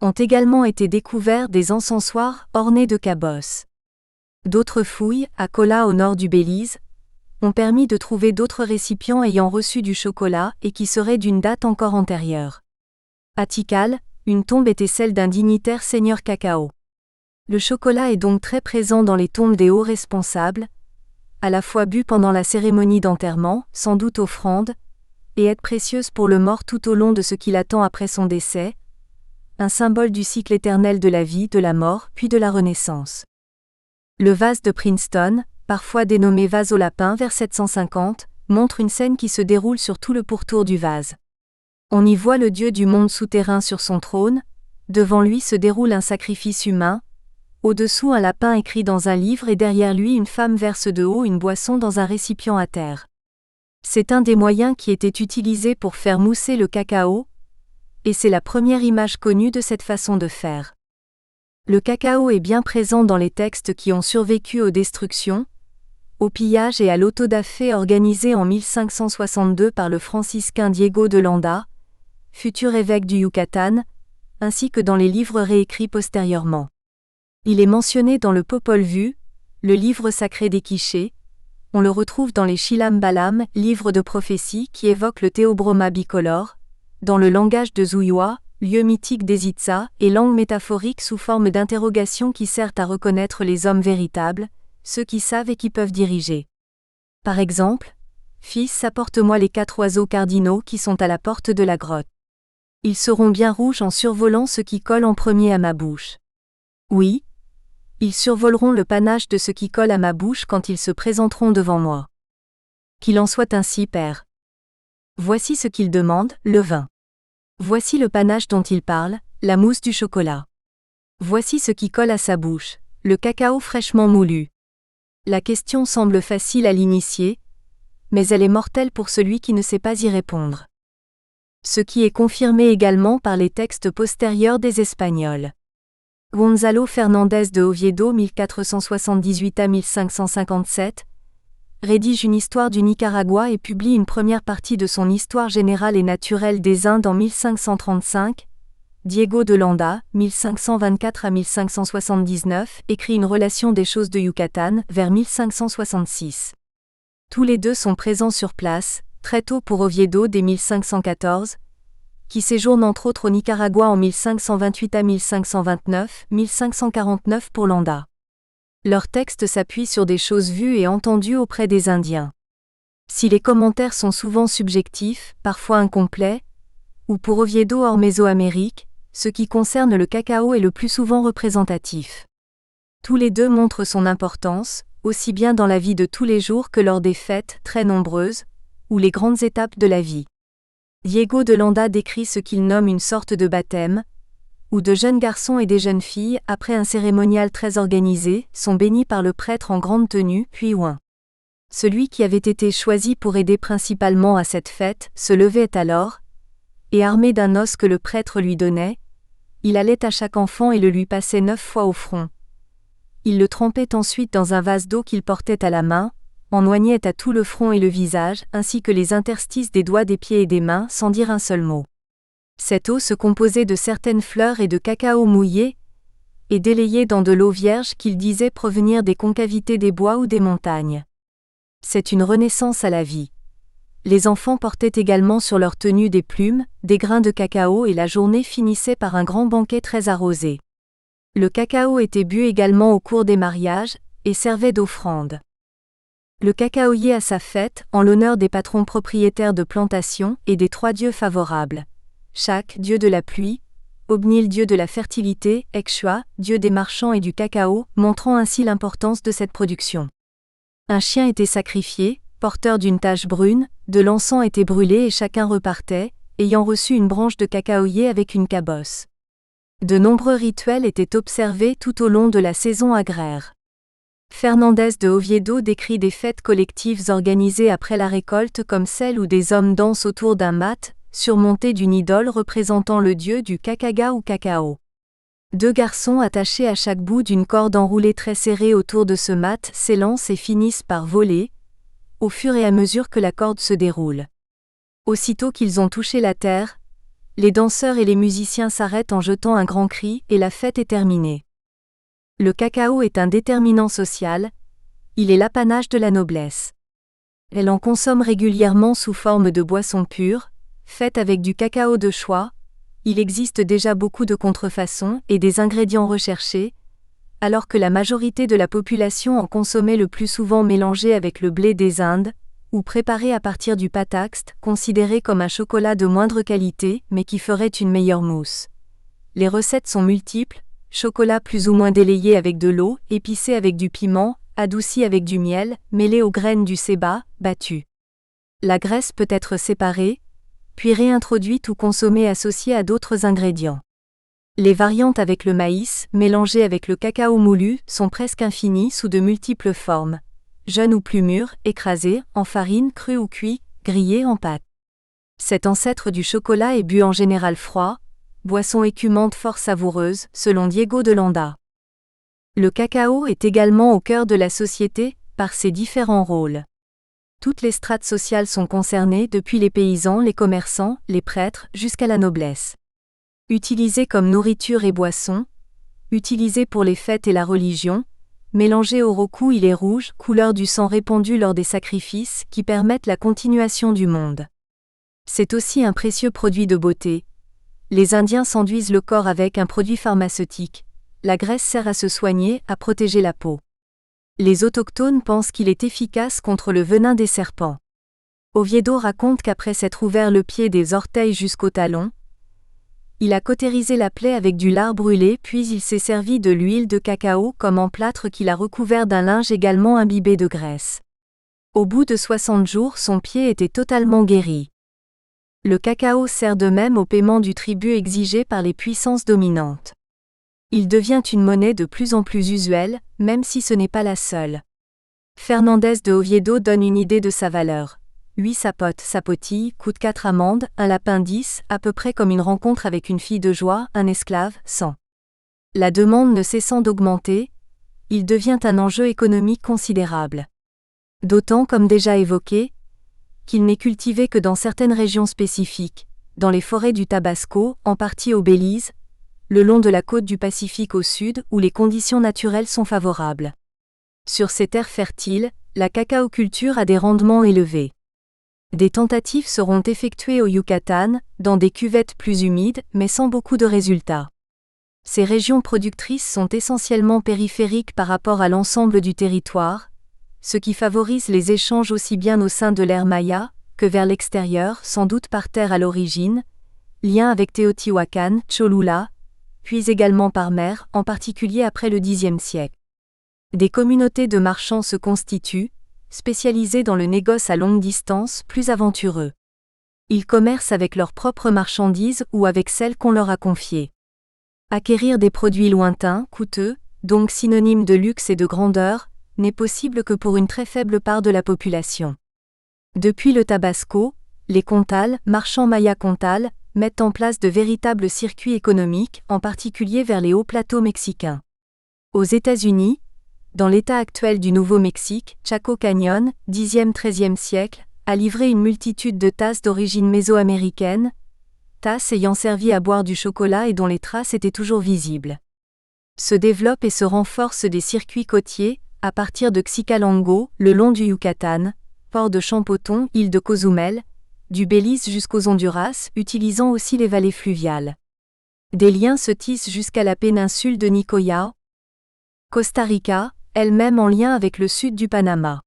Ont également été découverts des encensoirs ornés de cabosses. D'autres fouilles, à Cola au nord du Belize, ont permis de trouver d'autres récipients ayant reçu du chocolat et qui seraient d'une date encore antérieure. À Tikal, une tombe était celle d'un dignitaire seigneur cacao. Le chocolat est donc très présent dans les tombes des hauts responsables, à la fois bu pendant la cérémonie d'enterrement, sans doute offrande, et être précieuse pour le mort tout au long de ce qui l'attend après son décès, un symbole du cycle éternel de la vie, de la mort, puis de la renaissance. Le vase de Princeton, parfois dénommé vase au lapin vers 750, montre une scène qui se déroule sur tout le pourtour du vase. On y voit le dieu du monde souterrain sur son trône, devant lui se déroule un sacrifice humain, au-dessous un lapin écrit dans un livre et derrière lui une femme verse de haut une boisson dans un récipient à terre. C'est un des moyens qui était utilisé pour faire mousser le cacao, et c'est la première image connue de cette façon de faire. Le cacao est bien présent dans les textes qui ont survécu aux destructions, au pillage et à l'autodafé organisé en 1562 par le franciscain Diego de Landa, futur évêque du Yucatan, ainsi que dans les livres réécrits postérieurement. Il est mentionné dans le Popol Vuh, le livre sacré des Quichés. On le retrouve dans les Chilam Balam, livre de prophétie qui évoque le Théobroma bicolore, dans le langage de Zuywa, lieu mythique des Itzá, et langue métaphorique sous forme d'interrogation qui sert à reconnaître les hommes véritables, ceux qui savent et qui peuvent diriger. Par exemple, « Fils, apporte-moi les 4 oiseaux cardinaux qui sont à la porte de la grotte. Ils seront bien rouges en survolant ce qui colle en premier à ma bouche. Oui, ils survoleront le panache de ce qui colle à ma bouche quand ils se présenteront devant moi. Qu'il en soit ainsi, Père. Voici ce qu'il demande, le vin. Voici le panache dont il parle, la mousse du chocolat. Voici ce qui colle à sa bouche, le cacao fraîchement moulu. La question semble facile à l'initié, mais elle est mortelle pour celui qui ne sait pas y répondre. Ce qui est confirmé également par les textes postérieurs des Espagnols. Gonzalo Fernández de Oviedo 1478 à 1557 rédige une histoire du Nicaragua et publie une première partie de son Histoire générale et naturelle des Indes en 1535. Diego de Landa, 1524 à 1579, écrit une relation des choses de Yucatan, vers 1566. Tous les deux sont présents sur place, très tôt pour Oviedo dès 1514, qui séjourne entre autres au Nicaragua en 1528 à 1529, 1549 pour Landa. Leurs textes s'appuient sur des choses vues et entendues auprès des Indiens. Si les commentaires sont souvent subjectifs, parfois incomplets, ou pour Oviedo hors Mésoamérique, ce qui concerne le cacao est le plus souvent représentatif. Tous les deux montrent son importance, aussi bien dans la vie de tous les jours que lors des fêtes, très nombreuses, ou les grandes étapes de la vie. Diego de Landa décrit ce qu'il nomme une sorte de baptême, où de jeunes garçons et des jeunes filles, après un cérémonial très organisé, sont bénis par le prêtre en grande tenue, puis oint. Celui qui avait été choisi pour aider principalement à cette fête, se levait alors, et armé d'un os que le prêtre lui donnait, il allait à chaque enfant et le lui passait 9 fois au front. Il le trempait ensuite dans un vase d'eau qu'il portait à la main, en oignait à tout le front et le visage, ainsi que les interstices des doigts des pieds et des mains, sans dire un seul mot. Cette eau se composait de certaines fleurs et de cacao mouillé, et délayé dans de l'eau vierge qu'il disait provenir des concavités des bois ou des montagnes. C'est une renaissance à la vie. Les enfants portaient également sur leur tenue des plumes, des grains de cacao et la journée finissait par un grand banquet très arrosé. Le cacao était bu également au cours des mariages, et servait d'offrande. Le cacaoyer a sa fête, en l'honneur des patrons propriétaires de plantations et des 3 dieux favorables. Shak, dieu de la pluie, Obnil, dieu de la fertilité, Ekshua, dieu des marchands et du cacao, montrant ainsi l'importance de cette production. Un chien était sacrifié, porteur d'une tache brune, de l'encens était brûlé et chacun repartait, ayant reçu une branche de cacaoyer avec une cabosse. De nombreux rituels étaient observés tout au long de la saison agraire. Fernández de Oviedo décrit des fêtes collectives organisées après la récolte comme celles où des hommes dansent autour d'un mat, surmonté d'une idole représentant le dieu du cacaga ou cacao. 2 garçons attachés à chaque bout d'une corde enroulée très serrée autour de ce mat s'élancent et finissent par voler, au fur et à mesure que la corde se déroule. Aussitôt qu'ils ont touché la terre, les danseurs et les musiciens s'arrêtent en jetant un grand cri et la fête est terminée. Le cacao est un déterminant social, il est l'apanage de la noblesse. Elle en consomme régulièrement sous forme de boisson pure, faite avec du cacao de choix. Il existe déjà beaucoup de contrefaçons et des ingrédients recherchés, alors que la majorité de la population en consommait le plus souvent mélangé avec le blé des Indes, ou préparé à partir du pataxt, considéré comme un chocolat de moindre qualité mais qui ferait une meilleure mousse. Les recettes sont multiples, chocolat plus ou moins délayé avec de l'eau, épicé avec du piment, adouci avec du miel, mêlé aux graines du céba, battu. La graisse peut être séparée, puis réintroduite ou consommée associée à d'autres ingrédients. Les variantes avec le maïs, mélangées avec le cacao moulu, sont presque infinies sous de multiples formes. Jeunes ou plus mûrs, écrasés, en farine, crus ou cuits, grillés en pâte. Cet ancêtre du chocolat est bu en général froid, boisson écumante fort savoureuse, selon Diego de Landa. Le cacao est également au cœur de la société, par ses différents rôles. Toutes les strates sociales sont concernées, depuis les paysans, les commerçants, les prêtres, jusqu'à la noblesse. Utilisé comme nourriture et boisson, utilisé pour les fêtes et la religion, mélangé au roku il est rouge, couleur du sang répandu lors des sacrifices, qui permettent la continuation du monde. C'est aussi un précieux produit de beauté. Les Indiens s'enduisent le corps avec un produit pharmaceutique. La graisse sert à se soigner, à protéger la peau. Les autochtones pensent qu'il est efficace contre le venin des serpents. Oviedo raconte qu'après s'être ouvert le pied des orteils jusqu'au talon, il a cautérisé la plaie avec du lard brûlé puis il s'est servi de l'huile de cacao comme emplâtre qu'il a recouvert d'un linge également imbibé de graisse. Au bout de 60 jours, son pied était totalement guéri. Le cacao sert de même au paiement du tribut exigé par les puissances dominantes. Il devient une monnaie de plus en plus usuelle, même si ce n'est pas la seule. Fernández de Oviedo donne une idée de sa valeur. 8 sapotes, sapotilles, coûte 4 amandes, un lapin 10, à peu près comme une rencontre avec une fille de joie, un esclave, 100. La demande ne cessant d'augmenter, il devient un enjeu économique considérable. D'autant, comme déjà évoqué, qu'il n'est cultivé que dans certaines régions spécifiques, dans les forêts du Tabasco, en partie au Belize, le long de la côte du Pacifique au sud, où les conditions naturelles sont favorables. Sur ces terres fertiles, la cacaoculture a des rendements élevés. Des tentatives seront effectuées au Yucatan, dans des cuvettes plus humides, mais sans beaucoup de résultats. Ces régions productrices sont essentiellement périphériques par rapport à l'ensemble du territoire, ce qui favorise les échanges aussi bien au sein de l'ère Maya, que vers l'extérieur, sans doute par terre à l'origine, lien avec Teotihuacan, Cholula, puis également par mer, en particulier après le Xe siècle. Des communautés de marchands se constituent, spécialisés dans le négoce à longue distance, plus aventureux. Ils commercent avec leurs propres marchandises ou avec celles qu'on leur a confiées. Acquérir des produits lointains, coûteux, donc synonymes de luxe et de grandeur, n'est possible que pour une très faible part de la population. Depuis le Tabasco, les Comtal, marchands Maya Comtal, mettent en place de véritables circuits économiques, en particulier vers les hauts plateaux mexicains. Aux États-Unis, dans l'état actuel du Nouveau-Mexique, Chaco Canyon, 10e-13e siècle, a livré une multitude de tasses d'origine mésoaméricaine, tasses ayant servi à boire du chocolat et dont les traces étaient toujours visibles. Se développent et se renforcent des circuits côtiers, à partir de Xicalango, le long du Yucatan, port de Champoton, île de Cozumel, du Belize jusqu'aux Honduras, utilisant aussi les vallées fluviales. Des liens se tissent jusqu'à la péninsule de Nicoya, Costa Rica, elle-même en lien avec le sud du Panama.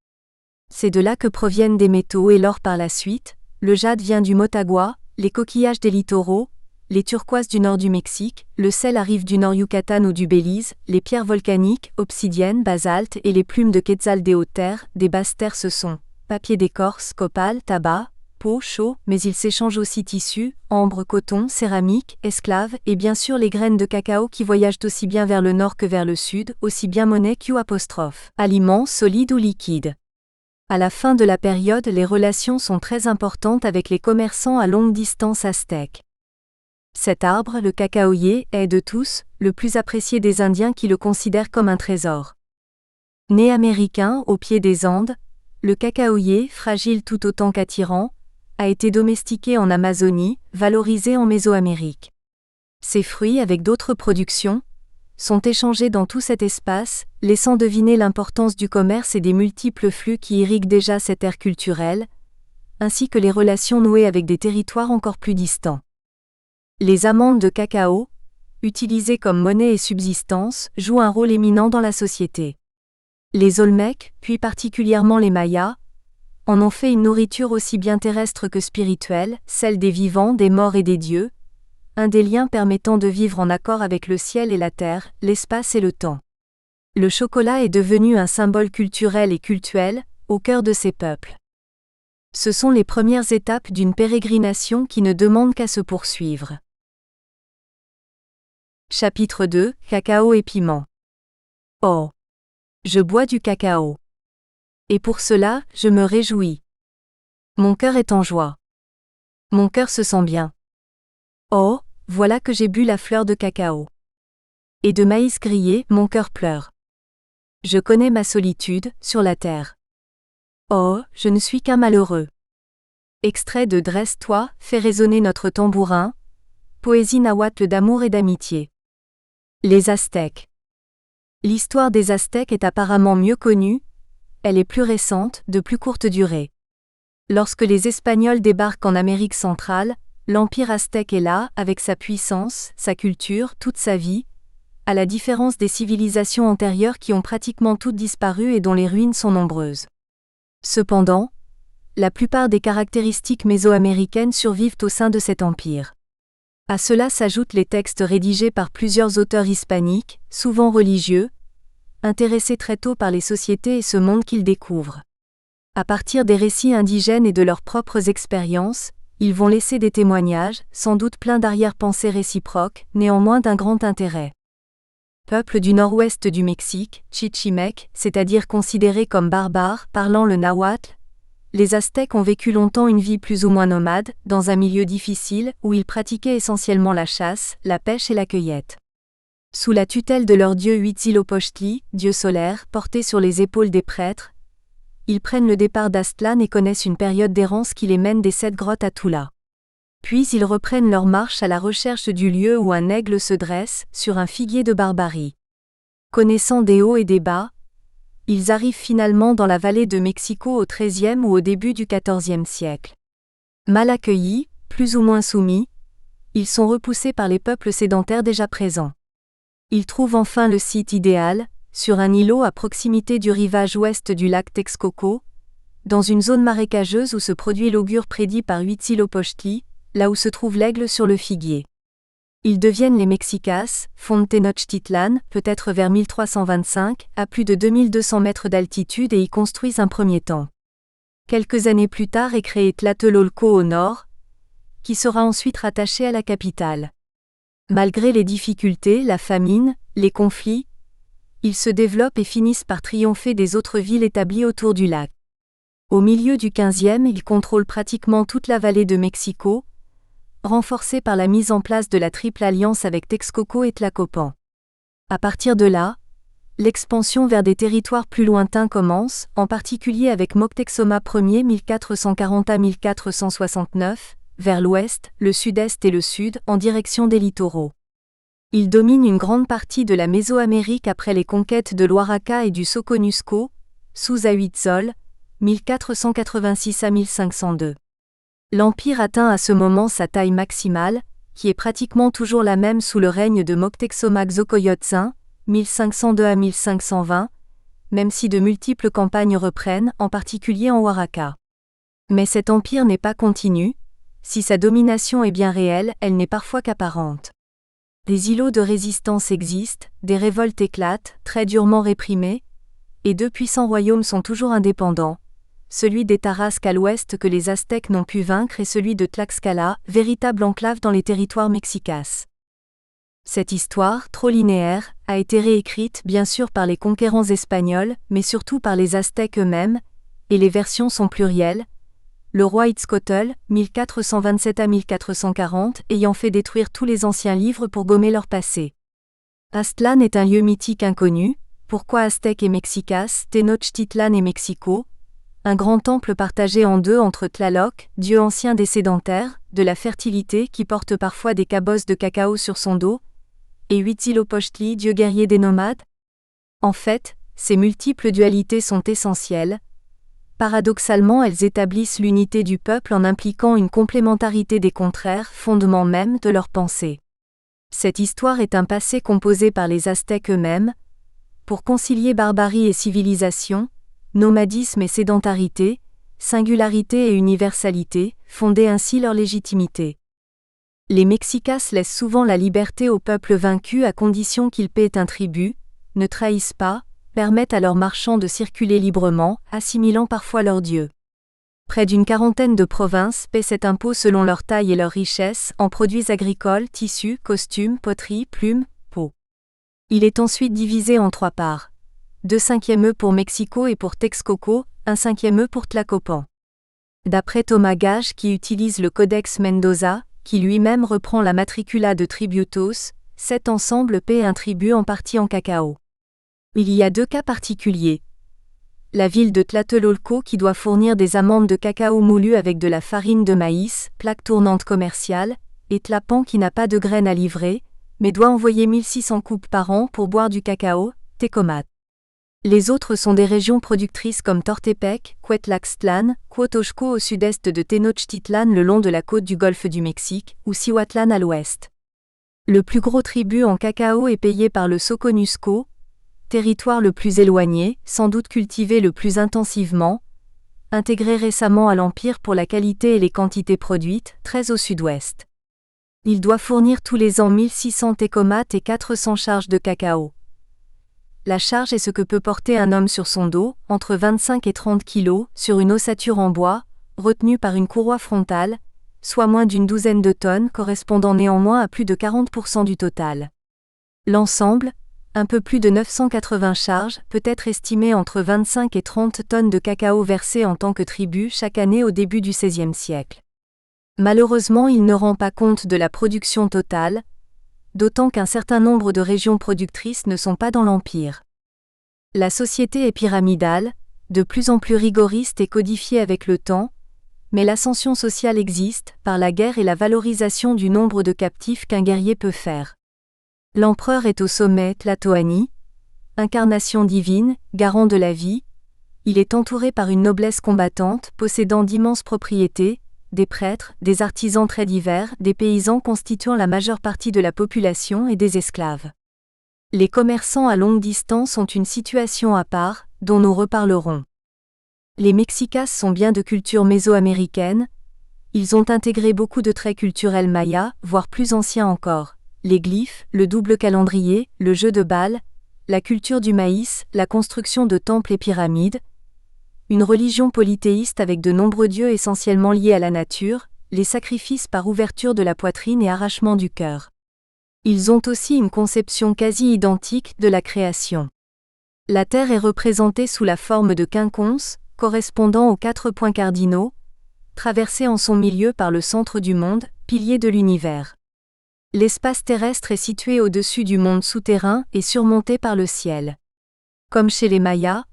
C'est de là que proviennent des métaux et l'or par la suite, le jade vient du Motagua, les coquillages des littoraux, les turquoises du nord du Mexique, le sel arrive du nord Yucatan ou du Belize, les pierres volcaniques, obsidiennes, basalte et les plumes de quetzal des hautes terres, des basses terres ce sont papier d'écorce, copal, tabac, peau, chaux, mais ils s'échangent aussi tissus, ambre, coton, céramique, esclaves et bien sûr les graines de cacao qui voyagent aussi bien vers le nord que vers le sud, aussi bien monnaie qu'ou apostrophe, aliments solides ou liquides. À la fin de la période, les relations sont très importantes avec les commerçants à longue distance aztèques. Cet arbre, le cacaoyer, est de tous, le plus apprécié des Indiens qui le considèrent comme un trésor. Né américain, au pied des Andes, le cacaoyer, fragile tout autant qu'attirant, a été domestiqué en Amazonie, valorisé en Mésoamérique. Ses fruits, avec d'autres productions, sont échangés dans tout cet espace, laissant deviner l'importance du commerce et des multiples flux qui irriguent déjà cette ère culturelle, ainsi que les relations nouées avec des territoires encore plus distants. Les amandes de cacao, utilisées comme monnaie et subsistance, jouent un rôle éminent dans la société. Les Olmecs, puis particulièrement les Mayas, en ont fait une nourriture aussi bien terrestre que spirituelle, celle des vivants, des morts et des dieux, un des liens permettant de vivre en accord avec le ciel et la terre, l'espace et le temps. Le chocolat est devenu un symbole culturel et cultuel, au cœur de ces peuples. Ce sont les premières étapes d'une pérégrination qui ne demande qu'à se poursuivre. Chapitre 2, Cacao et piment. Oh! Je bois du cacao. Et pour cela, je me réjouis. Mon cœur est en joie. Mon cœur se sent bien. Oh, voilà que j'ai bu la fleur de cacao. Et de maïs grillé, mon cœur pleure. Je connais ma solitude, sur la terre. Oh, je ne suis qu'un malheureux. Extrait de Dresse-toi, fait résonner notre tambourin. Poésie nahuatl d'amour et d'amitié. Les Aztèques. L'histoire des Aztèques est apparemment mieux connue, elle est plus récente, de plus courte durée. Lorsque les Espagnols débarquent en Amérique centrale, l'Empire aztèque est là, avec sa puissance, sa culture, toute sa vie, à la différence des civilisations antérieures qui ont pratiquement toutes disparu et dont les ruines sont nombreuses. Cependant, la plupart des caractéristiques mésoaméricaines survivent au sein de cet empire. À cela s'ajoutent les textes rédigés par plusieurs auteurs hispaniques, souvent religieux, intéressés très tôt par les sociétés et ce monde qu'ils découvrent. À partir des récits indigènes et de leurs propres expériences, ils vont laisser des témoignages, sans doute pleins d'arrière-pensées réciproques, néanmoins d'un grand intérêt. Peuple du nord-ouest du Mexique, Chichimec, c'est-à-dire considérés comme barbares, parlant le nahuatl, les Aztèques ont vécu longtemps une vie plus ou moins nomade, dans un milieu difficile, où ils pratiquaient essentiellement la chasse, la pêche et la cueillette. Sous la tutelle de leur dieu Huitzilopochtli, dieu solaire, porté sur les épaules des prêtres, ils prennent le départ d'Aztlán et connaissent une période d'errance qui les mène des 7 grottes à Tula. Puis ils reprennent leur marche à la recherche du lieu où un aigle se dresse, sur un figuier de barbarie. Connaissant des hauts et des bas, ils arrivent finalement dans la vallée de Mexico au XIIIe ou au début du XIVe siècle. Mal accueillis, plus ou moins soumis, ils sont repoussés par les peuples sédentaires déjà présents. Ils trouvent enfin le site idéal, sur un îlot à proximité du rivage ouest du lac Texcoco, dans une zone marécageuse où se produit l'augure prédit par Huitzilopochtli, là où se trouve l'aigle sur le figuier. Ils deviennent les Mexicas, fondent Tenochtitlan, peut-être vers 1325, à plus de 2200 mètres d'altitude et y construisent un premier temple. Quelques années plus tard est créé Tlatelolco au nord, qui sera ensuite rattaché à la capitale. Malgré les difficultés, la famine, les conflits, ils se développent et finissent par triompher des autres villes établies autour du lac. Au milieu du XVe, ils contrôlent pratiquement toute la vallée de Mexico, renforcée par la mise en place de la Triple Alliance avec Texcoco et Tlacopan. À partir de là, l'expansion vers des territoires plus lointains commence, en particulier avec Moctezuma Ier 1440 à 1469, vers l'ouest, le sud-est et le sud, en direction des littoraux. Il domine une grande partie de la Mésoamérique après les conquêtes de l'Oaxaca et du Soconusco, sous Ahuitzol, 1486 à 1502. L'empire atteint à ce moment sa taille maximale, qui est pratiquement toujours la même sous le règne de Moctezuma Xocoyotzin, 1502 à 1520, même si de multiples campagnes reprennent, en particulier en Oaxaca. Mais cet empire n'est pas continu. Si sa domination est bien réelle, elle n'est parfois qu'apparente. Des îlots de résistance existent, des révoltes éclatent, très durement réprimées, et deux puissants royaumes sont toujours indépendants, celui des Tarasques à l'ouest que les Aztèques n'ont pu vaincre et celui de Tlaxcala, véritable enclave dans les territoires mexicas. Cette histoire, trop linéaire, a été réécrite bien sûr par les conquérants espagnols, mais surtout par les Aztèques eux-mêmes, et les versions sont plurielles, le roi Itzcoatl, 1427 à 1440, ayant fait détruire tous les anciens livres pour gommer leur passé. Aztlán est un lieu mythique inconnu. Pourquoi Aztèques et Mexicas, Tenochtitlan et Mexico? Un grand temple partagé en deux entre Tlaloc, dieu ancien des sédentaires, de la fertilité qui porte parfois des cabosses de cacao sur son dos, et Huitzilopochtli, dieu guerrier des nomades? En fait, ces multiples dualités sont essentielles. Paradoxalement, elles établissent l'unité du peuple en impliquant une complémentarité des contraires, fondement même de leur pensée. Cette histoire est un passé composé par les Aztèques eux-mêmes, pour concilier barbarie et civilisation, nomadisme et sédentarité, singularité et universalité, fonder ainsi leur légitimité. Les Mexicas laissent souvent la liberté au peuple vaincu à condition qu'ils paient un tribut, ne trahissent pas, permettent à leurs marchands de circuler librement, assimilant parfois leurs dieux. Près d'une quarantaine de provinces paient cet impôt selon leur taille et leur richesse, en produits agricoles, tissus, costumes, poteries, plumes, peaux. Il est ensuite divisé en 3 parts. 2/5 pour Mexico et pour Texcoco, 1/5 pour Tlacopan. D'après Thomas Gage qui utilise le Codex Mendoza, qui lui-même reprend la matricula de tributos, 7 ensembles paient un tribut en partie en cacao. Il y a 2 cas particuliers. La ville de Tlatelolco qui doit fournir des amandes de cacao moulues avec de la farine de maïs, plaque tournante commerciale, et Tlapan qui n'a pas de graines à livrer, mais doit envoyer 1600 coupes par an pour boire du cacao, Tecomat. Les autres sont des régions productrices comme Tortepec, Cuetlaxtlan, Cuauhtoxco au sud-est de Tenochtitlan le long de la côte du golfe du Mexique, ou Cihuatlán à l'ouest. Le plus gros tribut en cacao est payé par le Soconusco, territoire le plus éloigné, sans doute cultivé le plus intensivement, intégré récemment à l'Empire pour la qualité et les quantités produites, très au sud-ouest. Il doit fournir tous les ans 1600 tecomates et 400 charges de cacao. La charge est ce que peut porter un homme sur son dos, entre 25 et 30 kg, sur une ossature en bois, retenue par une courroie frontale, soit moins d'une douzaine de tonnes correspondant néanmoins à plus de 40% du total. L'ensemble, un peu plus de 980 charges, peut être estimé entre 25 et 30 tonnes de cacao versées en tant que tribut chaque année au début du XVIe siècle. Malheureusement, il ne rend pas compte de la production totale, d'autant qu'un certain nombre de régions productrices ne sont pas dans l'Empire. La société est pyramidale, de plus en plus rigoriste et codifiée avec le temps, mais l'ascension sociale existe, par la guerre et la valorisation du nombre de captifs qu'un guerrier peut faire. L'empereur est au sommet Tlatoani, incarnation divine, garant de la vie. Il est entouré par une noblesse combattante, possédant d'immenses propriétés, des prêtres, des artisans très divers, des paysans constituant la majeure partie de la population et des esclaves. Les commerçants à longue distance ont une situation à part, dont nous reparlerons. Les Mexicas sont bien de culture mésoaméricaine. Ils ont intégré beaucoup de traits culturels mayas, voire plus anciens encore. les glyphes, le double calendrier, le jeu de Baal, la culture du maïs, la construction de temples et pyramides, une religion polythéiste avec de nombreux dieux essentiellement liés à la nature, les sacrifices par ouverture de la poitrine et arrachement du cœur. Ils ont aussi une conception quasi identique de la création. La Terre est représentée sous la forme de quinconce, correspondant aux 4 points cardinaux, traversée en son milieu par le centre du monde, pilier de l'univers. L'espace terrestre est situé au-dessus du monde souterrain et surmonté par le ciel. Comme chez les Mayas,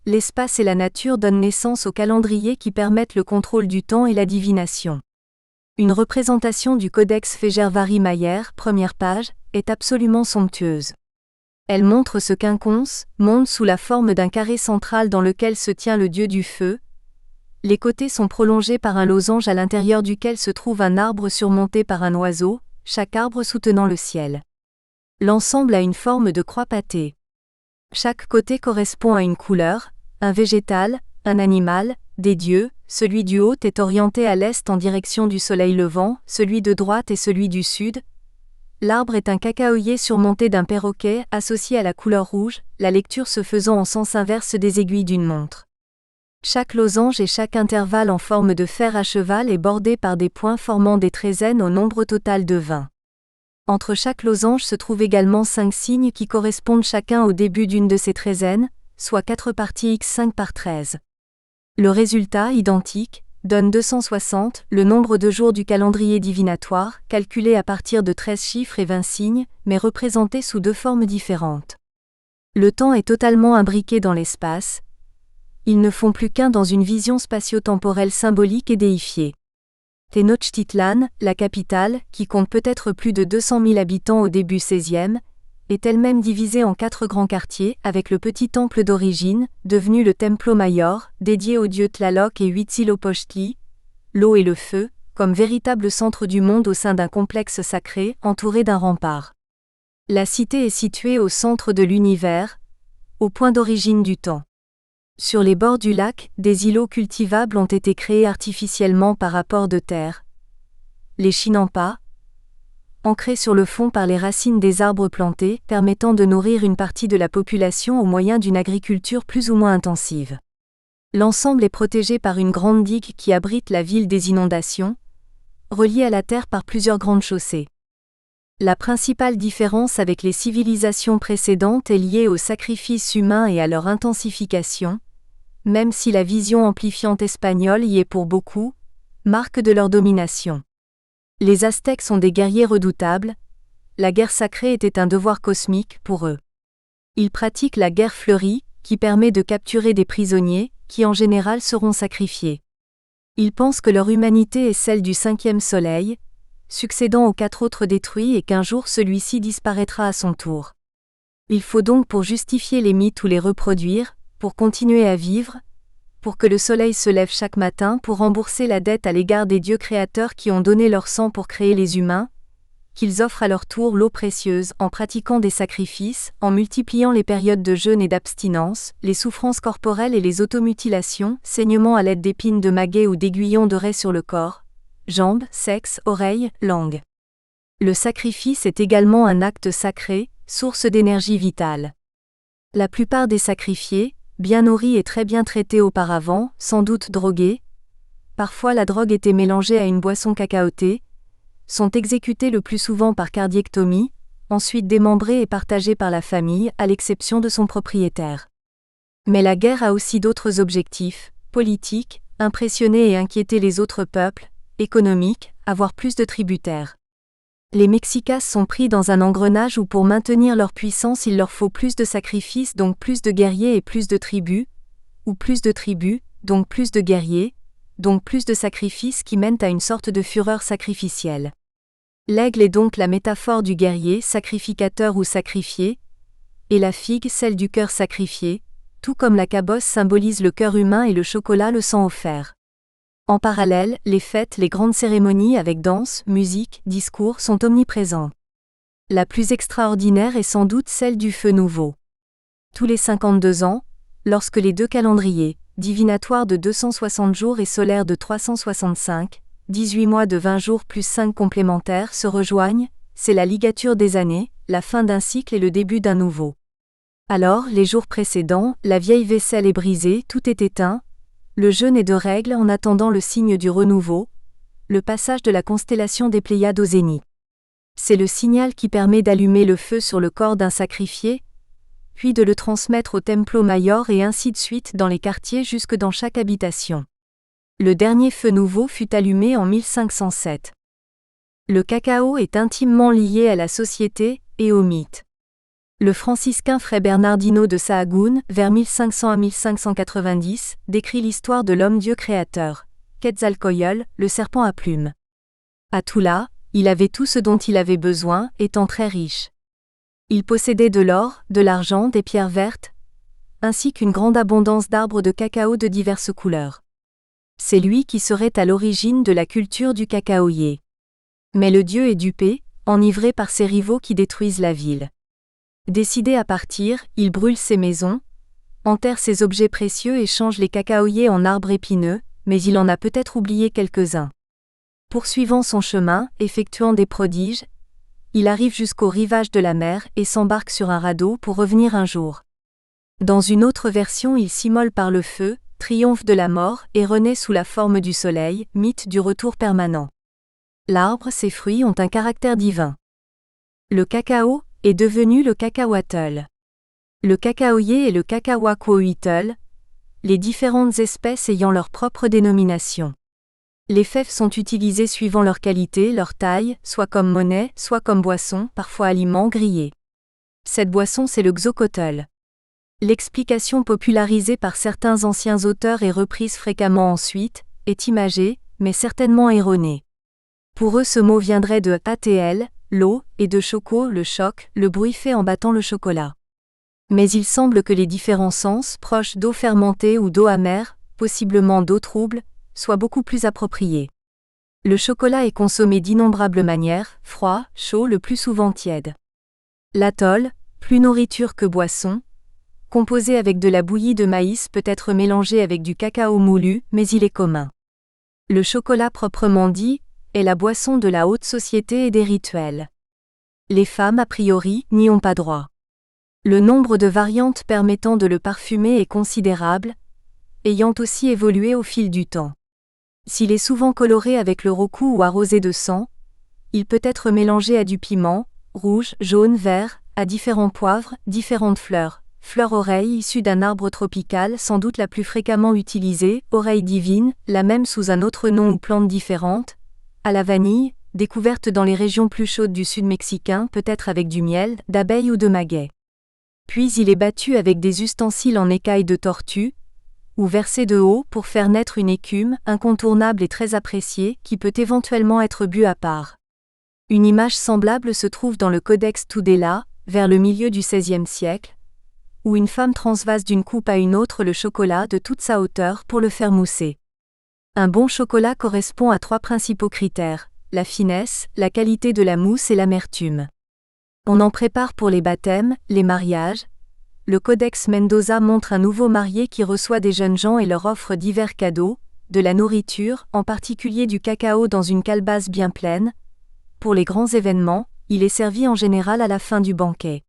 l'espace et la nature donnent naissance aux calendriers qui permettent le contrôle du temps et la divination. Une représentation du Codex Fejervari-Mayer, première page, est absolument somptueuse. Elle montre ce quinconce, monde sous la forme d'un carré central dans lequel se tient le dieu du feu. Les côtés sont prolongés par un losange à l'intérieur duquel se trouve un arbre surmonté par un oiseau, chaque arbre soutenant le ciel. L'ensemble a une forme de croix pâtée. Chaque côté correspond à une couleur, un végétal, un animal, des dieux, celui du haut est orienté à l'est en direction du soleil levant, celui de droite et celui du sud. L'arbre est un cacaoyer surmonté d'un perroquet associé à la couleur rouge, la lecture se faisant en sens inverse des aiguilles d'une montre. Chaque losange et chaque intervalle en forme de fer à cheval est bordé par des points formant des trézènes au nombre total de 20. Entre chaque losange se trouvent également 5 signes qui correspondent chacun au début d'une de ces trézènes, soit 4 parties x5 par 13. Le résultat, identique, donne 260, le nombre de jours du calendrier divinatoire, calculé à partir de 13 chiffres et 20 signes, mais représenté sous 2 formes différentes. Le temps est totalement imbriqué dans l'espace. Ils ne font plus qu'un dans une vision spatio-temporelle symbolique et déifiée. Tenochtitlan, la capitale, qui compte peut-être plus de 200 000 habitants au début XVIe, est elle-même divisée en 4 grands quartiers, avec le petit temple d'origine, devenu le Templo Mayor, dédié aux dieux Tlaloc et Huitzilopochtli, l'eau et le feu, comme véritable centre du monde au sein d'un complexe sacré, entouré d'un rempart. La cité est située au centre de l'univers, au point d'origine du temps. Sur les bords du lac, des îlots cultivables ont été créés artificiellement par apport de terre. Les chinampas, ancrés sur le fond par les racines des arbres plantés, permettant de nourrir une partie de la population au moyen d'une agriculture plus ou moins intensive. L'ensemble est protégé par une grande digue qui abrite la ville des inondations, reliée à la terre par plusieurs grandes chaussées. La principale différence avec les civilisations précédentes est liée aux sacrifices humains et à leur intensification, même si la vision amplifiante espagnole y est pour beaucoup, marque de leur domination. Les Aztèques sont des guerriers redoutables, la guerre sacrée était un devoir cosmique pour eux. Ils pratiquent la guerre fleurie, qui permet de capturer des prisonniers, qui en général seront sacrifiés. Ils pensent que leur humanité est celle du 5e soleil, succédant aux 4 autres détruits et qu'un jour celui-ci disparaîtra à son tour. Il faut donc pour justifier les mythes ou les reproduire, pour continuer à vivre, pour que le soleil se lève chaque matin pour rembourser la dette à l'égard des dieux créateurs qui ont donné leur sang pour créer les humains, qu'ils offrent à leur tour l'eau précieuse en pratiquant des sacrifices, en multipliant les périodes de jeûne et d'abstinence, les souffrances corporelles et les automutilations, saignements à l'aide d'épines de maguet ou d'aiguillons de raie sur le corps, jambes, sexe, oreilles, langue. Le sacrifice est également un acte sacré, source d'énergie vitale. La plupart des sacrifiés, bien nourris et très bien traités auparavant, sans doute drogués, parfois la drogue était mélangée à une boisson cacaotée, sont exécutés le plus souvent par cardiectomie, ensuite démembrés et partagés par la famille, à l'exception de son propriétaire. Mais la guerre a aussi d'autres objectifs, politiques, impressionner et inquiéter les autres peuples, économiques, avoir plus de tributaires. Les Mexicas sont pris dans un engrenage où pour maintenir leur puissance il leur faut plus de sacrifices donc plus de guerriers et plus de tribus, ou plus de tribus, donc plus de guerriers, donc plus de sacrifices qui mènent à une sorte de fureur sacrificielle. L'aigle est donc la métaphore du guerrier, sacrificateur ou sacrifié, et la figue celle du cœur sacrifié, tout comme la cabosse symbolise le cœur humain et le chocolat le sang offert. En parallèle, les fêtes, les grandes cérémonies avec danse, musique, discours sont omniprésents. La plus extraordinaire est sans doute celle du feu nouveau. Tous les 52 ans, lorsque les 2 calendriers, divinatoires de 260 jours et solaires de 365, 18 mois de 20 jours plus 5 complémentaires se rejoignent, c'est la ligature des années, la fin d'un cycle et le début d'un nouveau. Alors, les jours précédents, la vieille vaisselle est brisée, tout est éteint, le jeu n'est de règle en attendant le signe du renouveau, le passage de la constellation des Pléiades au zénith. C'est le signal qui permet d'allumer le feu sur le corps d'un sacrifié, puis de le transmettre au Templo Mayor et ainsi de suite dans les quartiers jusque dans chaque habitation. Le dernier feu nouveau fut allumé en 1507. Le cacao est intimement lié à la société et au mythe. Le franciscain Fray Bernardino de Sahagún, vers 1500 à 1590, décrit l'histoire de l'homme-dieu créateur, Quetzalcoatl, le serpent à plumes. À Tula, il avait tout ce dont il avait besoin, étant très riche. Il possédait de l'or, de l'argent, des pierres vertes, ainsi qu'une grande abondance d'arbres de cacao de diverses couleurs. C'est lui qui serait à l'origine de la culture du cacaoyer. Mais le dieu est dupé, enivré par ses rivaux qui détruisent la ville. Décidé à partir, il brûle ses maisons, enterre ses objets précieux et change les cacaoyers en arbres épineux, mais il en a peut-être oublié quelques-uns. Poursuivant son chemin, effectuant des prodiges, il arrive jusqu'au rivage de la mer et s'embarque sur un radeau pour revenir un jour. Dans une autre version, il s'immole par le feu, triomphe de la mort et renaît sous la forme du soleil, mythe du retour permanent. L'arbre, ses fruits ont un caractère divin. Le cacao est devenu le cacahuatl. Le cacaoyer et le cacahuacohuitl, les différentes espèces ayant leur propre dénomination. Les fèves sont utilisées suivant leur qualité, leur taille, soit comme monnaie, soit comme boisson, parfois aliment grillé. Cette boisson c'est le xocotl. L'explication popularisée par certains anciens auteurs et reprise fréquemment ensuite, est imagée, mais certainement erronée. Pour eux ce mot viendrait de atl, l'eau, et de choco, le choc, le bruit fait en battant le chocolat. Mais il semble que les différents sens, proches d'eau fermentée ou d'eau amère, possiblement d'eau trouble, soient beaucoup plus appropriés. Le chocolat est consommé d'innombrables manières, froid, chaud, le plus souvent tiède. L'atol, plus nourriture que boisson, composé avec de la bouillie de maïs peut être mélangé avec du cacao moulu, mais il est commun. Le chocolat proprement dit, est la boisson de la haute société et des rituels. Les femmes a priori n'y ont pas droit. Le nombre de variantes permettant de le parfumer est considérable, ayant aussi évolué au fil du temps. S'il est souvent coloré avec le roku ou arrosé de sang, il peut être mélangé à du piment, rouge, jaune, vert, à différents poivres, différentes fleurs. Fleur-oreille issue d'un arbre tropical sans doute la plus fréquemment utilisée, oreille divine, la même sous un autre nom ou plante différente. À la vanille, découverte dans les régions plus chaudes du sud mexicain peut-être avec du miel, d'abeille ou de maguey. Puis il est battu avec des ustensiles en écailles de tortue, ou versé de haut pour faire naître une écume, incontournable et très appréciée, qui peut éventuellement être bu à part. Une image semblable se trouve dans le Codex Tudela, vers le milieu du XVIe siècle, où une femme transvase d'une coupe à une autre le chocolat de toute sa hauteur pour le faire mousser. Un bon chocolat correspond à 3 principaux critères, la finesse, la qualité de la mousse et l'amertume. On en prépare pour les baptêmes, les mariages. Le Codex Mendoza montre un nouveau marié qui reçoit des jeunes gens et leur offre divers cadeaux, de la nourriture, en particulier du cacao dans une calebasse bien pleine. Pour les grands événements, il est servi en général à la fin du banquet.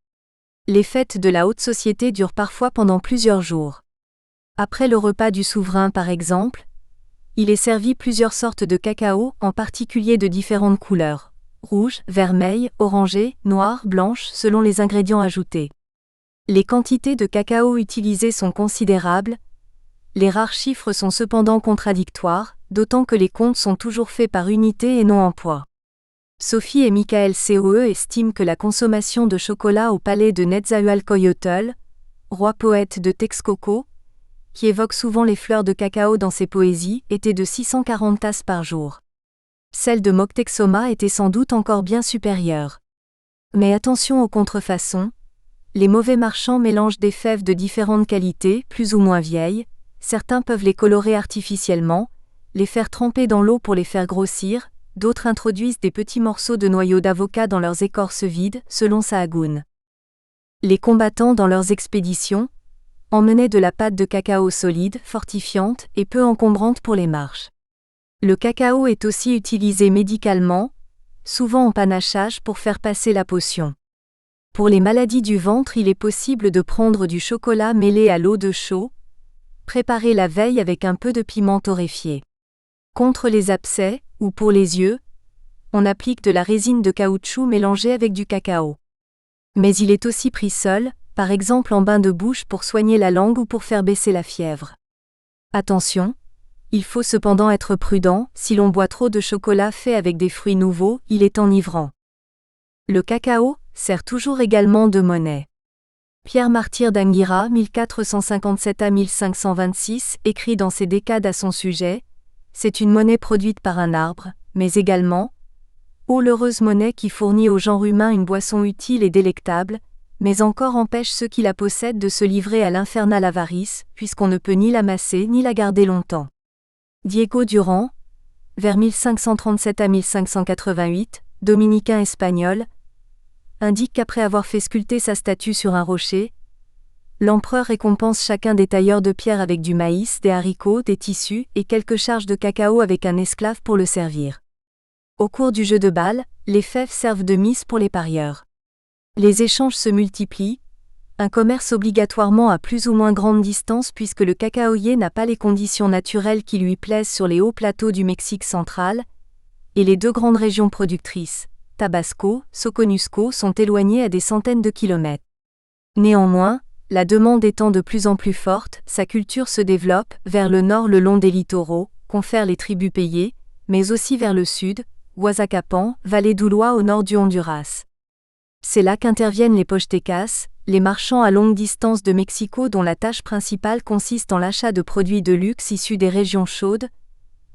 Les fêtes de la haute société durent parfois pendant plusieurs jours. Après le repas du souverain par exemple, il est servi plusieurs sortes de cacao, en particulier de différentes couleurs, rouge, vermeil, orangé, noir, blanche, selon les ingrédients ajoutés. Les quantités de cacao utilisées sont considérables, les rares chiffres sont cependant contradictoires, d'autant que les comptes sont toujours faits par unité et non en poids. Sophie et Michael Coe estiment que la consommation de chocolat au palais de Netzahualcoyotl, roi poète de Texcoco, qui évoque souvent les fleurs de cacao dans ses poésies, était de 640 tasses par jour. Celle de Moctezuma était sans doute encore bien supérieure. Mais attention aux contrefaçons, les mauvais marchands mélangent des fèves de différentes qualités, plus ou moins vieilles, certains peuvent les colorer artificiellement, les faire tremper dans l'eau pour les faire grossir, d'autres introduisent des petits morceaux de noyaux d'avocat dans leurs écorces vides, selon Sahagún. Les combattants dans leurs expéditions emmenaient de la pâte de cacao solide, fortifiante et peu encombrante pour les marches. Le cacao est aussi utilisé médicalement, souvent en panachage pour faire passer la potion. Pour les maladies du ventre, il est possible de prendre du chocolat mêlé à l'eau de chaux, préparé la veille avec un peu de piment torréfié. Contre les abcès, ou pour les yeux, on applique de la résine de caoutchouc mélangée avec du cacao. Mais il est aussi pris seul, par exemple en bain de bouche pour soigner la langue ou pour faire baisser la fièvre. Attention, il faut cependant être prudent, si l'on boit trop de chocolat fait avec des fruits nouveaux, il est enivrant. Le cacao sert toujours également de monnaie. Pierre Martyr d'Anguira, 1457 à 1526, écrit dans ses Décades à son sujet, « C'est une monnaie produite par un arbre, mais également, ô l'heureuse monnaie qui fournit au genre humain une boisson utile et délectable, mais encore empêche ceux qui la possèdent de se livrer à l'infernale avarice, puisqu'on ne peut ni l'amasser ni la garder longtemps. » Diego Durand, vers 1537 à 1588, dominicain espagnol, indique qu'après avoir fait sculpter sa statue sur un rocher, l'empereur récompense chacun des tailleurs de pierre avec du maïs, des haricots, des tissus et quelques charges de cacao avec un esclave pour le servir. Au cours du jeu de balle, les fèves servent de mise pour les parieurs. Les échanges se multiplient, un commerce obligatoirement à plus ou moins grande distance puisque le cacaoyer n'a pas les conditions naturelles qui lui plaisent sur les hauts plateaux du Mexique central, et les deux grandes régions productrices, Tabasco, Soconusco, sont éloignées à des centaines de kilomètres. Néanmoins, la demande étant de plus en plus forte, sa culture se développe vers le nord le long des littoraux, confère les tribus payées, mais aussi vers le sud, Oaxacapan, vallée d'Ulloa au nord du Honduras. C'est là qu'interviennent les pochetecas, les marchands à longue distance de Mexico dont la tâche principale consiste en l'achat de produits de luxe issus des régions chaudes,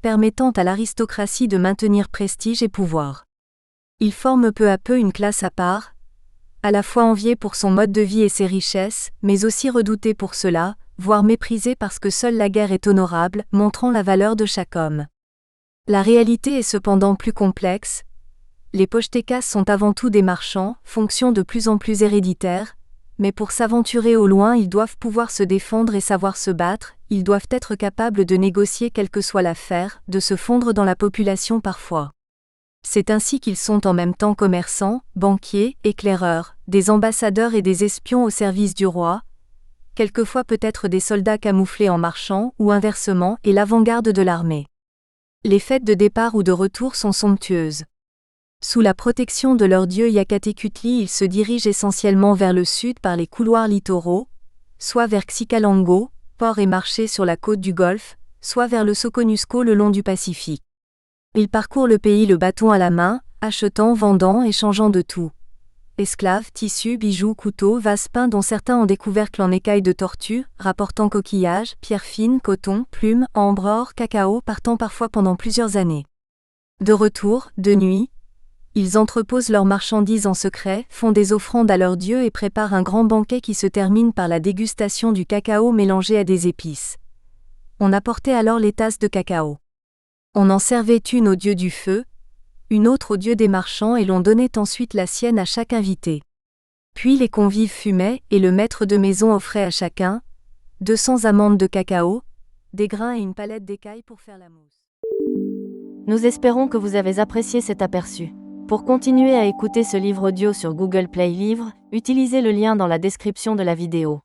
permettant à l'aristocratie de maintenir prestige et pouvoir. Ils forment peu à peu une classe à part, à la fois enviée pour son mode de vie et ses richesses, mais aussi redoutée pour cela, voire méprisée parce que seule la guerre est honorable, montrant la valeur de chaque homme. La réalité est cependant plus complexe. Les pochetecas sont avant tout des marchands, fonction de plus en plus héréditaire, mais pour s'aventurer au loin ils doivent pouvoir se défendre et savoir se battre, ils doivent être capables de négocier quelle que soit l'affaire, de se fondre dans la population parfois. C'est ainsi qu'ils sont en même temps commerçants, banquiers, éclaireurs, des ambassadeurs et des espions au service du roi, quelquefois peut-être des soldats camouflés en marchands ou inversement et l'avant-garde de l'armée. Les fêtes de départ ou de retour sont somptueuses. Sous la protection de leur dieu Yacatécutli, ils se dirigent essentiellement vers le sud par les couloirs littoraux, soit vers Xicalango, port et marché sur la côte du Golfe, soit vers le Soconusco le long du Pacifique. Ils parcourent le pays le bâton à la main, achetant, vendant, échangeant de tout. Esclaves, tissus, bijoux, couteaux, vases peints dont certains ont des couvercles en écailles de tortue, rapportant coquillages, pierres fines, coton, plumes, ambre, or, cacao, partant parfois pendant plusieurs années. De retour, de nuit, ils entreposent leurs marchandises en secret, font des offrandes à leurs dieux et préparent un grand banquet qui se termine par la dégustation du cacao mélangé à des épices. On apportait alors les tasses de cacao. On en servait une au dieu du feu, une autre au dieu des marchands et l'on donnait ensuite la sienne à chaque invité. Puis les convives fumaient et le maître de maison offrait à chacun 200 amandes de cacao, des grains et une palette d'écailles pour faire la mousse. Nous espérons que vous avez apprécié cet aperçu. Pour continuer à écouter ce livre audio sur Google Play Livres, utilisez le lien dans la description de la vidéo.